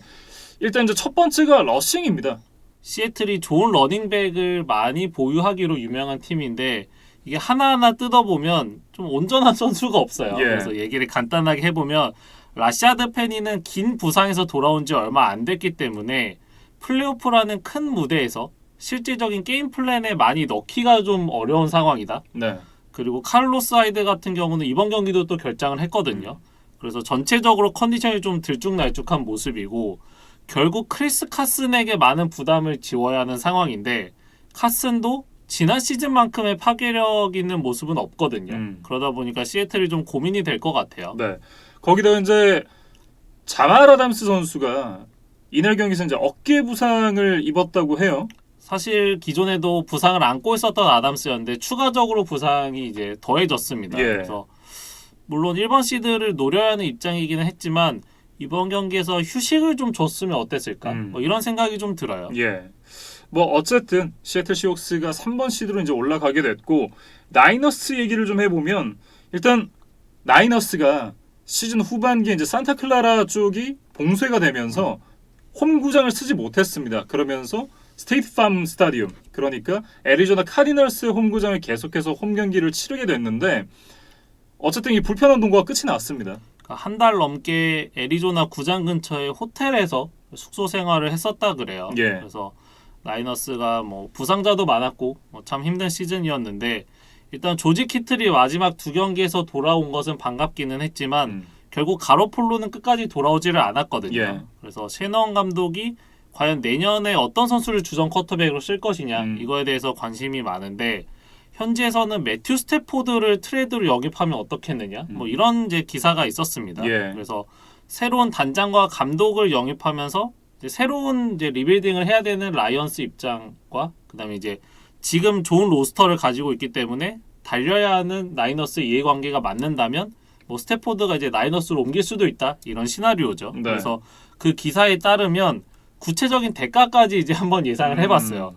일단 이제 첫 번째가 러싱입니다. 시애틀이 좋은 러닝백을 많이 보유하기로 유명한 팀인데 이게 하나하나 뜯어보면 좀 온전한 선수가 없어요. 예. 그래서 얘기를 간단하게 해보면 라샤드 페니는 긴 부상에서 돌아온 지 얼마 안 됐기 때문에 플레이오프라는 큰 무대에서 실질적인 게임 플랜에 많이 넣기가 좀 어려운 상황이다. 네. 그리고 칼로스 하이드 같은 경우는 이번 경기도 또 결장을 했거든요. 그래서 전체적으로 컨디션이 좀 들쭉날쭉한 모습이고 결국 크리스 카슨에게 많은 부담을 지워야 하는 상황인데 카슨도 지난 시즌만큼의 파괴력 있는 모습은 없거든요. 그러다 보니까 시애틀이 좀 고민이 될 것 같아요. 네. 거기다 이제 자말 아담스 선수가 이날 경기에서 이제 어깨 부상을 입었다고 해요. 사실 기존에도 부상을 안고 있었던 아담스였는데 추가적으로 부상이 이제 더해졌습니다. 예. 그래서 물론 1번 시드를 노려야 하는 입장이기는 했지만 이번 경기에서 휴식을 좀 줬으면 어땠을까? 뭐 이런 생각이 좀 들어요. 예. 뭐 어쨌든 시애틀 시옥스가 3번 시드로 이제 올라가게 됐고 나이너스 얘기를 좀 해보면 일단 나이너스가 시즌 후반기에 이제 산타클라라 쪽이 봉쇄가 되면서 홈구장을 쓰지 못했습니다. 그러면서 스테이트팜 스타디움 그러니까 애리조나 카디널스 홈구장을 계속해서 홈 경기를 치르게 됐는데 어쨌든 이 불편한 동거가 끝이 났습니다. 한 달 넘게 애리조나 구장 근처의 호텔에서 숙소 생활을 했었다 그래요. 예. 그래서 라이너스가 뭐 부상자도 많았고 참 힘든 시즌이었는데 일단 조지 키틀이 마지막 두 경기에서 돌아온 것은 반갑기는 했지만 결국 가로폴로는 끝까지 돌아오지를 않았거든요. 예. 그래서 셰넌 감독이 과연 내년에 어떤 선수를 주전 쿼터백으로 쓸 것이냐 이거에 대해서 관심이 많은데 현지에서는 매튜 스태포드를 트레이드로 영입하면 어떻겠느냐 뭐 이런 이제 기사가 있었습니다. 예. 그래서 새로운 단장과 감독을 영입하면서 이제 새로운 이제 리빌딩을 해야 되는 라이언스 입장과 그다음에 이제 지금 좋은 로스터를 가지고 있기 때문에 달려야 하는 나이너스 이해관계가 맞는다면 뭐 스태포드가 이제 나이너스로 옮길 수도 있다 이런 시나리오죠. 네. 그래서 그 기사에 따르면 구체적인 대가까지 이제 한번 예상을 해봤어요.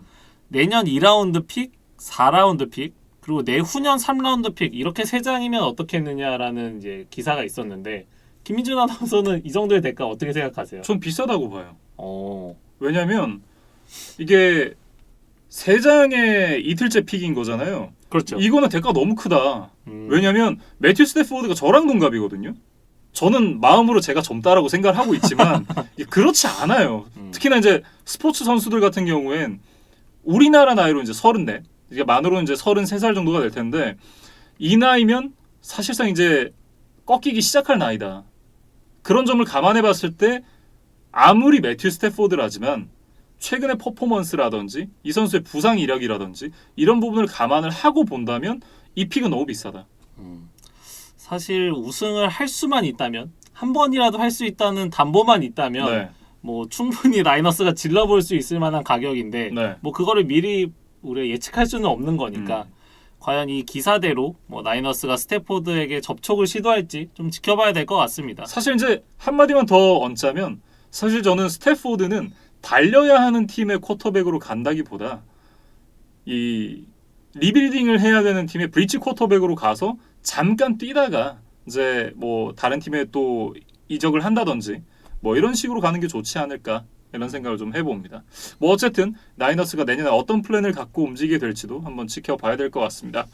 내년 2라운드 픽, 4라운드 픽, 그리고 내후년 3라운드 픽 이렇게 세 장이면 어떻겠느냐라는 이제 기사가 있었는데 김민준 아나운서는 이 정도의 대가 어떻게 생각하세요? 전 비싸다고 봐요. 어, 왜냐면 이게 세 장의 이틀째 픽인 거잖아요. 그렇죠. 이거는 대가가 너무 크다. 왜냐면 매튜 스태포드가 저랑 동갑이거든요. 저는 마음으로 제가 젊다라고 생각을 하고 있지만 이게 그렇지 않아요. 특히나 이제 스포츠 선수들 같은 경우엔 우리나라 나이로 이제 34, 이게 만으로 이제 33살 정도가 될 텐데 이 나이면 사실상 이제 꺾이기 시작할 나이다. 그런 점을 감안해 봤을 때 아무리 매튜 스태포드라지만 최근의 퍼포먼스라든지 이 선수의 부상 이력이라든지 이런 부분을 감안을 하고 본다면 이 픽은 너무 비싸다. 사실 우승을 할 수만 있다면 한 번이라도 할 수 있다는 담보만 있다면 네. 뭐 충분히 라이너스가 질러볼 수 있을 만한 가격인데 네. 뭐 그거를 미리 우리가 예측할 수는 없는 거니까 과연 이 기사대로 뭐 나이너스가 스태포드에게 접촉을 시도할지 좀 지켜봐야 될 것 같습니다. 사실 이제 한마디만 더 얹자면 사실 저는 스태포드는 달려야 하는 팀의 쿼터백으로 간다기보다 이 리빌딩을 해야 되는 팀의 브릿지 쿼터백으로 가서 잠깐 뛰다가 이제 뭐 다른 팀에 또 이적을 한다든지 뭐 이런 식으로 가는 게 좋지 않을까 이런 생각을 좀 해봅니다. 뭐 어쨌든 나이너스가 내년에 어떤 플랜을 갖고 움직이게 될지도 한번 지켜봐야 될 것 같습니다.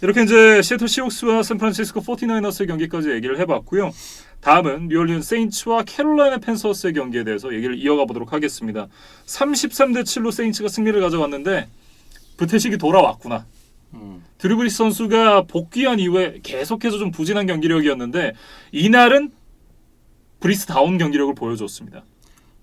이렇게 이제 시애틀 시옥스와 샌프란시스코 49ers 경기까지 얘기를 해봤고요. 다음은 뉴올리언스 세인츠와 캐롤라이나 팬서스의 경기에 대해서 얘기를 이어가 보도록 하겠습니다. 33대7로 세인츠가 승리를 가져갔는데 부태식이 돌아왔구나. 드류 브리스 선수가 복귀한 이후에 계속해서 좀 부진한 경기력이었는데 이날은 브리스다운 경기력을 보여줬습니다.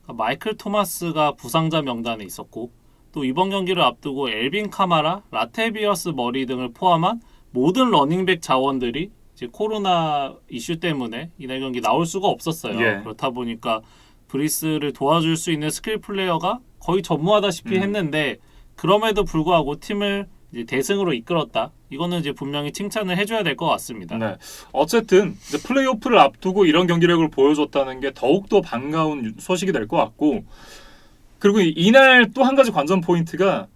마이클 토마스가 부상자 명단에 있었고 또 이번 경기를 앞두고 엘빈 카마라, 라테비어스 머리 등을 포함한 모든 러닝백 자원들이 이제 코로나 이슈 때문에 이날 경기 나올 수가 없었어요. 예. 그렇다 보니까 브리스를 도와줄 수 있는 스킬 플레이어가 거의 전무하다시피 했는데 그럼에도 불구하고 팀을 이제 대승으로 이끌었다. 이거는 이제 분명히 칭찬을 해줘야 될 것 같습니다. 네. 어쨌든 이제 플레이오프를 앞두고 이런 경기력을 보여줬다는 게 더욱더 반가운 소식이 될 것 같고 그리고 이날 또 한 가지 관전 포인트가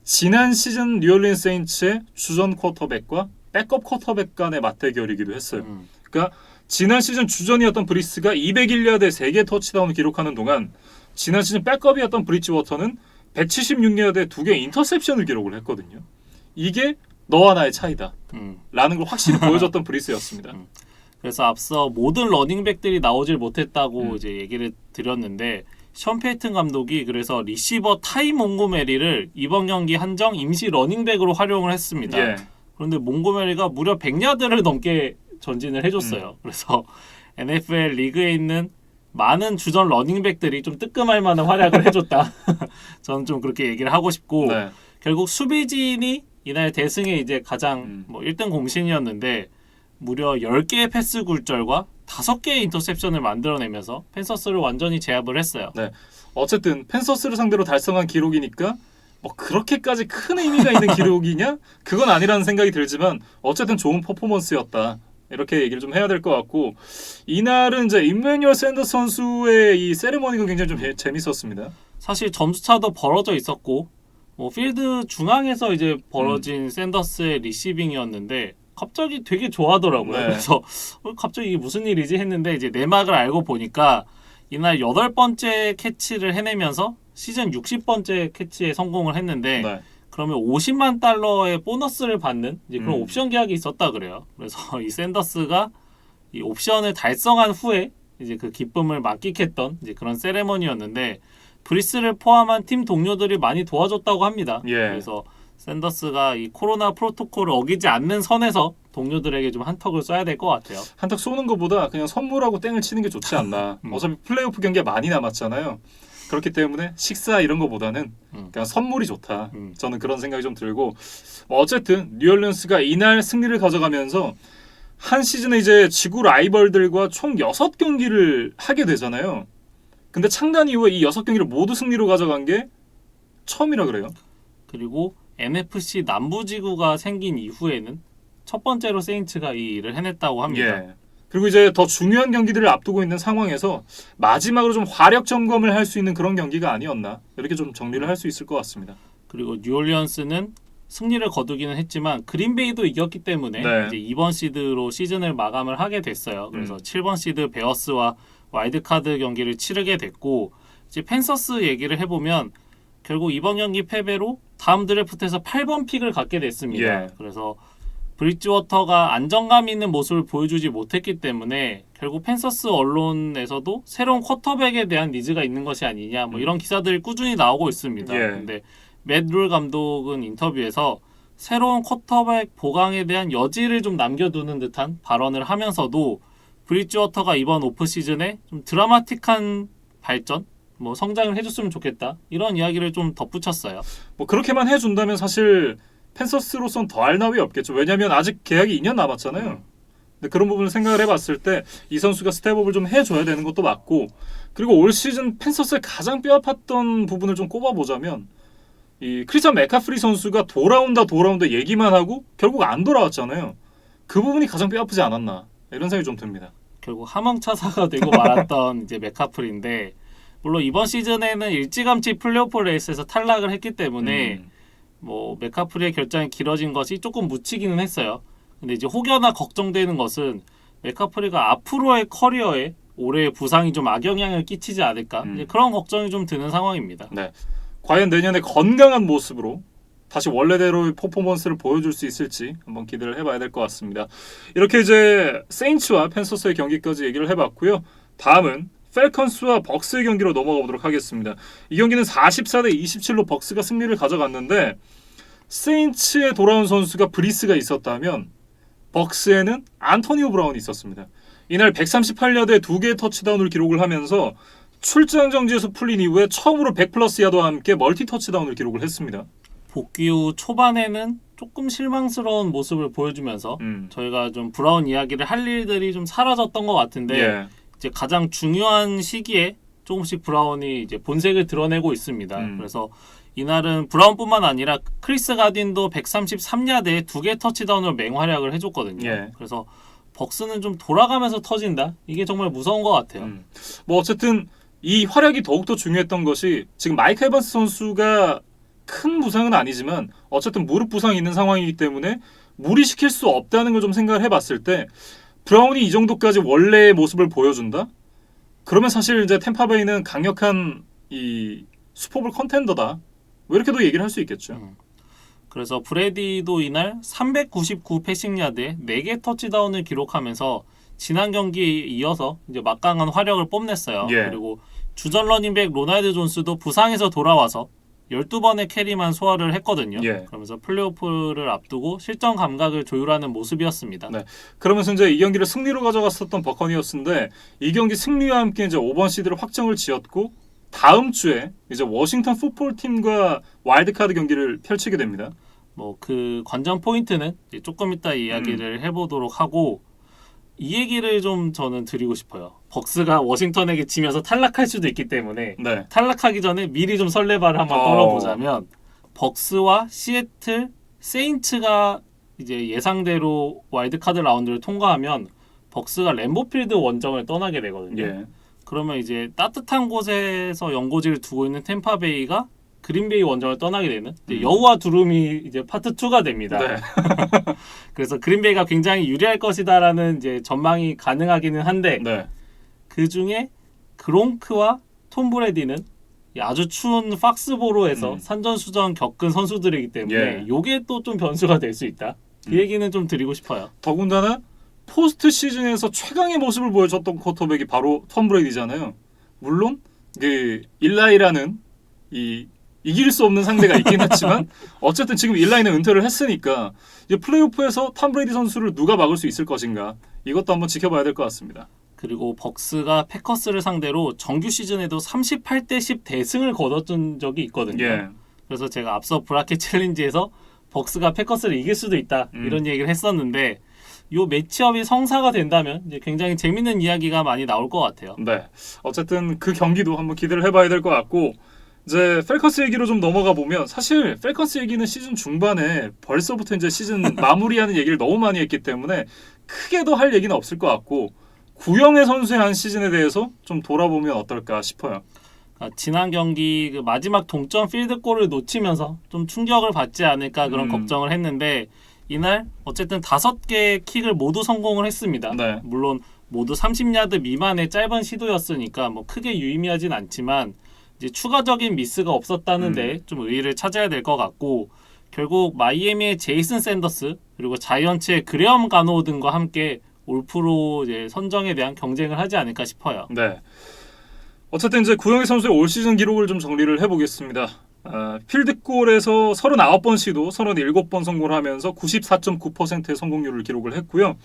지난 시즌 뉴올리언스 세인츠의 주전 쿼터백과 백업 쿼터백 간의 맞대결이기도 했어요. 그러니까 지난 시즌 주전이었던 브리스가 201야드 3개 터치다운을 기록하는 동안 지난 시즌 백업이었던 브리지워터는 176야드에 2개 인터셉션을 기록을 했거든요. 이게 너와 나의 차이다 라는 걸 확실히 보여줬던 브리스였습니다. 그래서 앞서 모든 러닝백들이 나오질 못했다고 이제 얘기를 드렸는데 션 페이튼 감독이 그래서 리시버 타이 몽고메리를 이번 경기 한정 임시 러닝백으로 활용을 했습니다. 예. 그런데 몽고메리가 무려 100야드를 넘게 전진을 해줬어요. 그래서 NFL 리그에 있는 많은 주전 러닝백들이 좀 뜨끔할 만한 활약을 해줬다. 저는 좀 그렇게 얘기를 하고 싶고 네. 결국 수비진이 이날 대승의 이제 가장 뭐 1등 공신이었는데 무려 10개의 패스 굴절과 5개의 인터셉션을 만들어내면서 펜서스를 완전히 제압을 했어요. 네. 어쨌든 펜서스를 상대로 달성한 기록이니까 뭐 그렇게까지 큰 의미가 있는 기록이냐? 그건 아니라는 생각이 들지만 어쨌든 좋은 퍼포먼스였다. 이렇게 얘기를 좀 해야 될 것 같고 이날은 이제 임매뉴얼 샌더스 선수의 이 세레머니가 굉장히 좀 재밌었습니다. 사실 점수차도 벌어져 있었고 뭐 필드 중앙에서 이제 벌어진 샌더스의 리시빙이었는데 갑자기 되게 좋아하더라고요. 네. 그래서 갑자기 이게 무슨 일이지 했는데 이제 내막을 알고 보니까 이날 8번째 캐치를 해내면서 시즌 60번째 캐치에 성공을 했는데 네. 그러면 50만 달러의 보너스를 받는 이제 그런 옵션 계약이 있었다 그래요. 그래서 이 샌더스가 이 옵션을 달성한 후에 이제 그 기쁨을 만끽했던 이제 그런 세레머니였는데 브리스를 포함한 팀 동료들이 많이 도와줬다고 합니다. 예. 그래서 샌더스가 이 코로나 프로토콜을 어기지 않는 선에서 동료들에게 좀 한턱을 쏴야 될 것 같아요. 한턱 쏘는 것보다 그냥 선물하고 땡을 치는 게 좋지 않나. 어차피 플레이오프 경기가 많이 남았잖아요. 그렇기 때문에 식사 이런 거보다는 그냥 선물이 좋다. 저는 그런 생각이 좀 들고 어쨌든 뉴올리언스가 이날 승리를 가져가면서 한 시즌에 이제 지구 라이벌들과 총 6경기를 하게 되잖아요. 근데 창단 이후에 이 6경기를 모두 승리로 가져간 게 처음이라 그래요. 그리고 NFC 남부지구가 생긴 이후에는 첫 번째로 세인츠가 이 일을 해냈다고 합니다. 예. 그리고 이제 더 중요한 경기들을 앞두고 있는 상황에서 마지막으로 좀 화력 점검을 할 수 있는 그런 경기가 아니었나 이렇게 좀 정리를 할 수 있을 것 같습니다. 그리고 뉴올리언스는 승리를 거두기는 했지만 그린베이도 이겼기 때문에 네. 이제 2번 시드로 시즌을 마감을 하게 됐어요. 그래서 7번 시드 베어스와 와일드카드 경기를 치르게 됐고 이제 펜서스 얘기를 해보면 결국 이번 경기 패배로 다음 드래프트에서 8번 픽을 갖게 됐습니다. 예. 그래서 브리지워터가 안정감 있는 모습을 보여주지 못했기 때문에 결국 펜서스 언론에서도 새로운 쿼터백에 대한 니즈가 있는 것이 아니냐 뭐 이런 기사들이 꾸준히 나오고 있습니다. 예. 근데 맷 룰 감독은 인터뷰에서 새로운 쿼터백 보강에 대한 여지를 좀 남겨두는 듯한 발언을 하면서도 브리지워터가 이번 오프 시즌에 좀 드라마틱한 발전, 뭐 성장을 해줬으면 좋겠다 이런 이야기를 좀 덧붙였어요. 뭐 그렇게만 해준다면 사실 펜서스로선 더할 나위 없겠죠. 왜냐하면 아직 계약이 2년 남았잖아요. 근데 그런 부분을 생각을 해봤을 때 이 선수가 스텝업을 좀 해줘야 되는 것도 맞고 그리고 올 시즌 펜서스의 가장 뼈아팠던 부분을 좀 꼽아보자면 이 크리스찬 맥카프리 선수가 돌아온다 얘기만 하고 결국 안 돌아왔잖아요. 그 부분이 가장 뼈아프지 않았나 이런 생각이 좀 듭니다. 결국 하망차사가 되고 말았던 이제 맥카프리인데 물론 이번 시즌에는 일찌감치 플레이오프 레이스에서 탈락을 했기 때문에 뭐 맥카프리의 결장이 길어진 것이 조금 묻히기는 했어요. 근데 이제 혹여나 걱정되는 것은 맥카프리가 앞으로의 커리어에 올해의 부상이 좀 악영향을 끼치지 않을까 이제 그런 걱정이 좀 드는 상황입니다. 네. 과연 내년에 건강한 모습으로 다시 원래대로의 퍼포먼스를 보여줄 수 있을지 한번 기대를 해봐야 될 것 같습니다. 이렇게 이제 세인츠와 팬서스의 경기까지 얘기를 해봤고요. 다음은 펠컨스와 벅스의 경기로 넘어가 보도록 하겠습니다. 이 경기는 44대 27로 벅스가 승리를 가져갔는데 세인츠에 돌아온 선수가 브리스가 있었다면 벅스에는 안토니오 브라운이 있었습니다. 이날 138야드에 2개의 터치다운을 기록을 하면서 출장 정지에서 풀린 이후에 처음으로 100플러스 야드와 함께 멀티 터치다운을 기록을 했습니다. 복귀 후 초반에는 조금 실망스러운 모습을 보여주면서 저희가 좀 브라운 이야기를 할 일들이 좀 사라졌던 것 같은데 예. 이제 가장 중요한 시기에 조금씩 브라운이 이제 본색을 드러내고 있습니다. 그래서 이날은 브라운뿐만 아니라 크리스 가딘도 133야드에 2개 터치다운으로 맹활약을 해줬거든요. 예. 그래서 벅스는 좀 돌아가면서 터진다? 이게 정말 무서운 것 같아요. 뭐 어쨌든 이 활약이 더욱더 중요했던 것이 지금 마이크 에반스 선수가 큰 부상은 아니지만 어쨌든 무릎 부상이 있는 상황이기 때문에 무리시킬 수 없다는 걸 좀 생각을 해봤을 때 브라운이 이 정도까지 원래의 모습을 보여준다? 그러면 사실 이제 템파베이는 강력한 이 슈퍼볼 컨텐더다. 뭐 이렇게도 얘기를 할 수 있겠죠. 그래서 브래디도 이날 399 패싱 야드에 4개 터치다운을 기록하면서 지난 경기에 이어서 이제 막강한 화력을 뽐냈어요. 예. 그리고 주전 러닝백 로날드 존스도 부상에서 돌아와서 12번의 캐리만 소화를 했거든요. 예. 그러면서 플레이오프를 앞두고 실전 감각을 조율하는 모습이었습니다. 네. 그러면서 이제 이 경기를 승리로 가져갔었던 버커니어스인데 이 경기 승리와 함께 이제 5번 시드를 확정을 지었고 다음 주에 이제 워싱턴 풋볼 팀과 와일드카드 경기를 펼치게 됩니다. 뭐 그 관전 포인트는 이제 조금 이따 이야기를 해보도록 하고 이 얘기를 좀 저는 드리고 싶어요. 벅스가 워싱턴에게 지면서 탈락할 수도 있기 때문에 네. 탈락하기 전에 미리 좀 설레발을 한번 떨어보자면 벅스와 시애틀 세인츠가 이제 예상대로 와일드카드 라운드를 통과하면 벅스가 램보필드 원정을 떠나게 되거든요. 예. 그러면 이제 따뜻한 곳에서 연고지를 두고 있는 템파베이가 그린베이 원정을 떠나게 되는 이제 여우와 두루미 이제 파트 2가 됩니다. 네. 그래서 그린베이가 굉장히 유리할 것이다라는 이제 전망이 가능하기는 한데 네. 그 중에 그롱크와 톰 브래디는 아주 추운 팍스보로에서 산전수전 겪은 선수들이기 때문에 이게 또 좀 변수가 될 수 있다. 그 얘기는 좀 드리고 싶어요. 더군다나 포스트 시즌에서 최강의 모습을 보여줬던 쿼터백이 바로 톰 브레이디잖아요. 물론 그 일라이라는 이길 수 없는 상대가 있긴 했지만 어쨌든 지금 일라이는 은퇴를 했으니까 이제 플레이오프에서 톰 브레이디 선수를 누가 막을 수 있을 것인가 이것도 한번 지켜봐야 될 것 같습니다. 그리고 벅스가 패커스를 상대로 정규 시즌에도 38대 10 대승을 거뒀던 적이 있거든요. 예. 그래서 제가 앞서 브라켓 챌린지에서 벅스가 패커스를 이길 수도 있다 이런 얘기를 했었는데 이 매치업이 성사가 된다면 이제 굉장히 재밌는 이야기가 많이 나올 것 같아요. 네. 어쨌든 그 경기도 한번 기대를 해봐야 될 것 같고 이제 펠컨스 얘기로 좀 넘어가 보면 사실 펠컨스 얘기는 시즌 중반에 벌써부터 이제 시즌 마무리하는 얘기를 너무 많이 했기 때문에 크게 더 할 얘기는 없을 것 같고 구영애 선수의 한 시즌에 대해서 좀 돌아보면 어떨까 싶어요. 지난 경기 그 마지막 동점 필드골을 놓치면서 좀 충격을 받지 않을까 그런 걱정을 했는데 이날 어쨌든 5개의 킥을 모두 성공을 했습니다. 네. 물론 모두 30야드 미만의 짧은 시도였으니까 뭐 크게 유의미하진 않지만 이제 추가적인 미스가 없었다는데 좀 의의를 찾아야 될 것 같고 결국 마이애미의 제이슨 샌더스 그리고 자이언츠의 그레엄 가노 등과 함께 올프로 이제 선정에 대한 경쟁을 하지 않을까 싶어요. 네. 어쨌든 이제 구영애 선수의 올 시즌 기록을 좀 정리를 해보겠습니다. 필드골에서 39번 시도 37번 성공을 하면서 94.9%의 성공률을 기록을 했고요.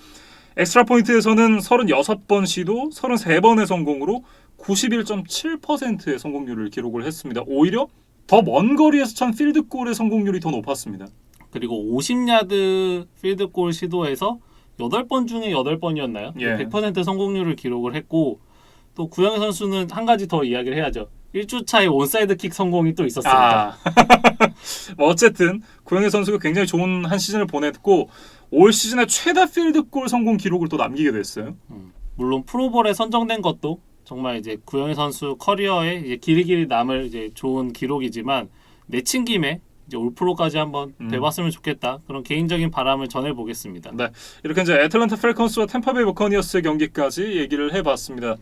엑스트라 포인트에서는 36번 시도 33번의 성공으로 91.7%의 성공률을 기록을 했습니다. 오히려 더 먼 거리에서 찬 필드골의 성공률이 더 높았습니다. 그리고 50야드 필드골 시도에서 8번 중에 8번이었나요? 예. 100% 성공률을 기록을 했고 또 구영애 선수는 한 가지 더 이야기를 해야죠. 1주차에 온사이드 킥 성공이 또 있었습니다. 뭐 어쨌든 구영애 선수가 굉장히 좋은 한 시즌을 보냈고 올 시즌의 최다 필드골 성공 기록을 또 남기게 됐어요. 물론 프로볼에 선정된 것도 정말 이제 구영애 선수 커리어에 이제 길이 남을 이제 좋은 기록이지만 내친 김에 이제 올프로까지 한번 돼봤으면 좋겠다. 그런 개인적인 바람을 전해보겠습니다. 네, 이렇게 이제 애틀랜타 펠컨스와 템파베이 버커니어스의 경기까지 얘기를 해봤습니다.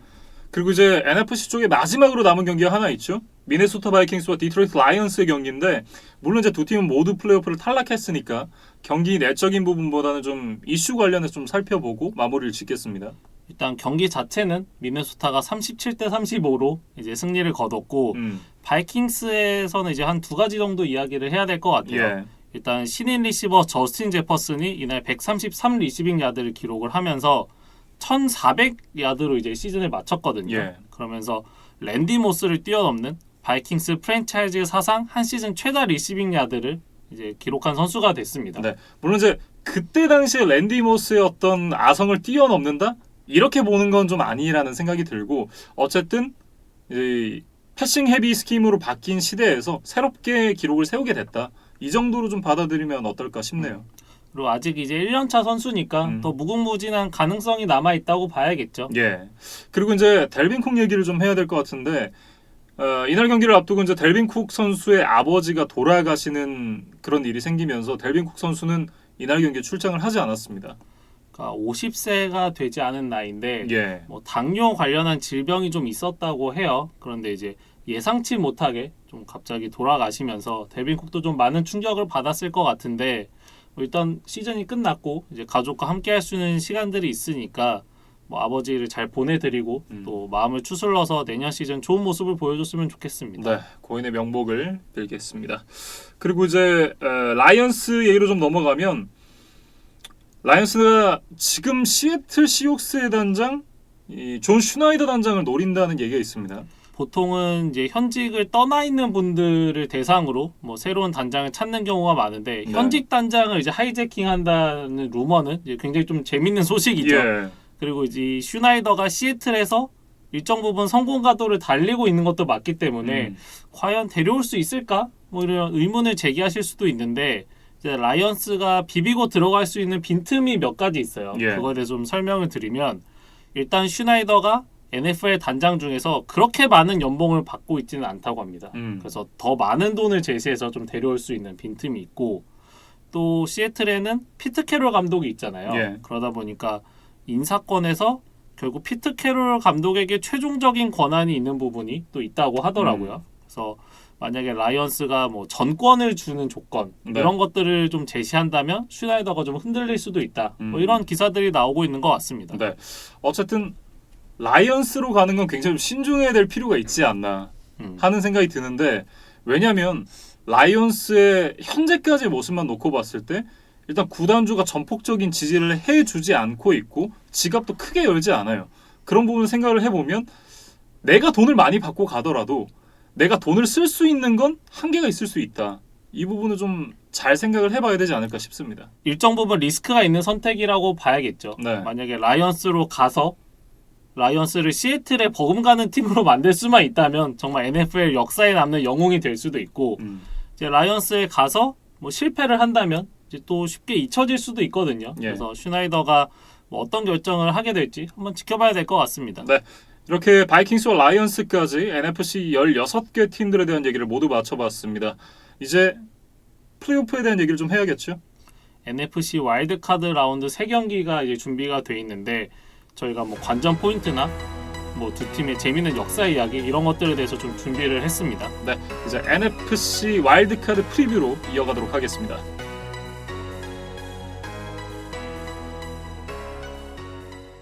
그리고 이제 NFC 쪽에 마지막으로 남은 경기가 하나 있죠. 미네소타 바이킹스와 디트로이트 라이언스의 경기인데 물론 이제 두 팀은 모두 플레이오프를 탈락했으니까 경기 내적인 부분보다는 좀 이슈 관련해서 좀 살펴보고 마무리를 짓겠습니다. 일단 경기 자체는 미네소타가 37대 35로 이제 승리를 거뒀고 바이킹스에서는 이제 한 두 가지 정도 이야기를 해야 될 것 같아요. 예. 일단 신인 리시버 저스틴 제퍼슨이 이날 133 리시빙 야드를 기록을 하면서 1,400야드로 이제 시즌을 마쳤거든요. 예. 그러면서 랜디 모스를 뛰어넘는 바이킹스 프랜차이즈 사상 한 시즌 최다 리시빙 야드를 이제 기록한 선수가 됐습니다. 네, 물론 이제 그때 당시에 랜디 모스의 어떤 아성을 뛰어넘는다? 이렇게 보는 건 좀 아니라는 생각이 들고 어쨌든 이 패싱 헤비 스킴으로 바뀐 시대에서 새롭게 기록을 세우게 됐다. 이 정도로 좀 받아들이면 어떨까 싶네요. 그리고 아직 이제 1년차 선수니까 더 무궁무진한 가능성이 남아 있다고 봐야겠죠. 예. 그리고 이제 델빈 쿡 얘기를 좀 해야 될 것 같은데 이날 경기를 앞두고 이제 델빈 쿡 선수의 아버지가 돌아가시는 그런 일이 생기면서 델빈 쿡 선수는 이날 경기에 출장을 하지 않았습니다. 그러니까 50세가 되지 않은 나이인데 예. 뭐 당뇨 관련한 질병이 좀 있었다고 해요. 그런데 이제 예상치 못하게 좀 갑자기 돌아가시면서 델빈 쿡도 좀 많은 충격을 받았을 것 같은데 일단 시즌이 끝났고 이제 가족과 함께 할 수 있는 시간들이 있으니까 뭐 아버지를 잘 보내드리고 또 마음을 추슬러서 내년 시즌 좋은 모습을 보여줬으면 좋겠습니다. 네, 고인의 명복을 빌겠습니다. 그리고 이제 라이언스 얘기로 좀 넘어가면 라이언스가 지금 시애틀 시옥스의 단장 존 슈나이더 단장을 노린다는 얘기가 있습니다. 보통은 이제 현직을 떠나 있는 분들을 대상으로 뭐 새로운 단장을 찾는 경우가 많은데 네. 현직 단장을 이제 하이제킹한다는 루머는 이제 굉장히 좀 재밌는 소식이죠. 예. 그리고 이제 슈나이더가 시애틀에서 일정 부분 성공 가도를 달리고 있는 것도 맞기 때문에 과연 데려올 수 있을까? 뭐 이런 의문을 제기하실 수도 있는데 이제 라이언스가 비비고 들어갈 수 있는 빈틈이 몇 가지 있어요. 예. 그거에 대해서 좀 설명을 드리면 일단 슈나이더가 NFL 단장 중에서 그렇게 많은 연봉을 받고 있지는 않다고 합니다. 그래서 더 많은 돈을 제시해서 좀 데려올 수 있는 빈틈이 있고 또 시애틀에는 피트 캐롤 감독이 있잖아요. 예. 그러다 보니까 인사권에서 결국 피트 캐롤 감독에게 최종적인 권한이 있는 부분이 또 있다고 하더라고요. 그래서 만약에 라이언스가 뭐 전권을 주는 조건 네. 이런 것들을 좀 제시한다면 슈나이더가 좀 흔들릴 수도 있다. 뭐 이런 기사들이 나오고 있는 것 같습니다. 네. 어쨌든 라이언스로 가는 건 굉장히 좀 신중해야 될 필요가 있지 않나 하는 생각이 드는데 왜냐하면 라이언스의 현재까지의 모습만 놓고 봤을 때 일단 구단주가 전폭적인 지지를 해주지 않고 있고 지갑도 크게 열지 않아요. 그런 부분을 생각을 해보면 내가 돈을 많이 받고 가더라도 내가 돈을 쓸 수 있는 건 한계가 있을 수 있다. 이 부분을 좀 잘 생각을 해봐야 되지 않을까 싶습니다. 일정 부분 리스크가 있는 선택이라고 봐야겠죠. 네. 만약에 라이언스로 가서 라이언스를 시애틀에 버금가는 팀으로 만들 수만 있다면 정말 NFL 역사에 남는 영웅이 될 수도 있고 이제 라이언스에 가서 뭐 실패를 한다면 이제 또 쉽게 잊혀질 수도 있거든요. 예. 그래서 슈나이더가 뭐 어떤 결정을 하게 될지 한번 지켜봐야 될 것 같습니다. 네. 이렇게 바이킹스와 라이언스까지 NFC 16개 팀들에 대한 얘기를 모두 맞춰봤습니다. 이제 플레이오프에 대한 얘기를 좀 해야겠죠? NFC 와일드카드 라운드 3경기가 이제 준비가 돼 있는데 저희가 뭐 관전 포인트나 뭐 두 팀의 재미있는 역사 이야기 이런 것들에 대해서 좀 준비를 했습니다. 네, 이제 NFC 와일드카드 프리뷰로 이어가도록 하겠습니다.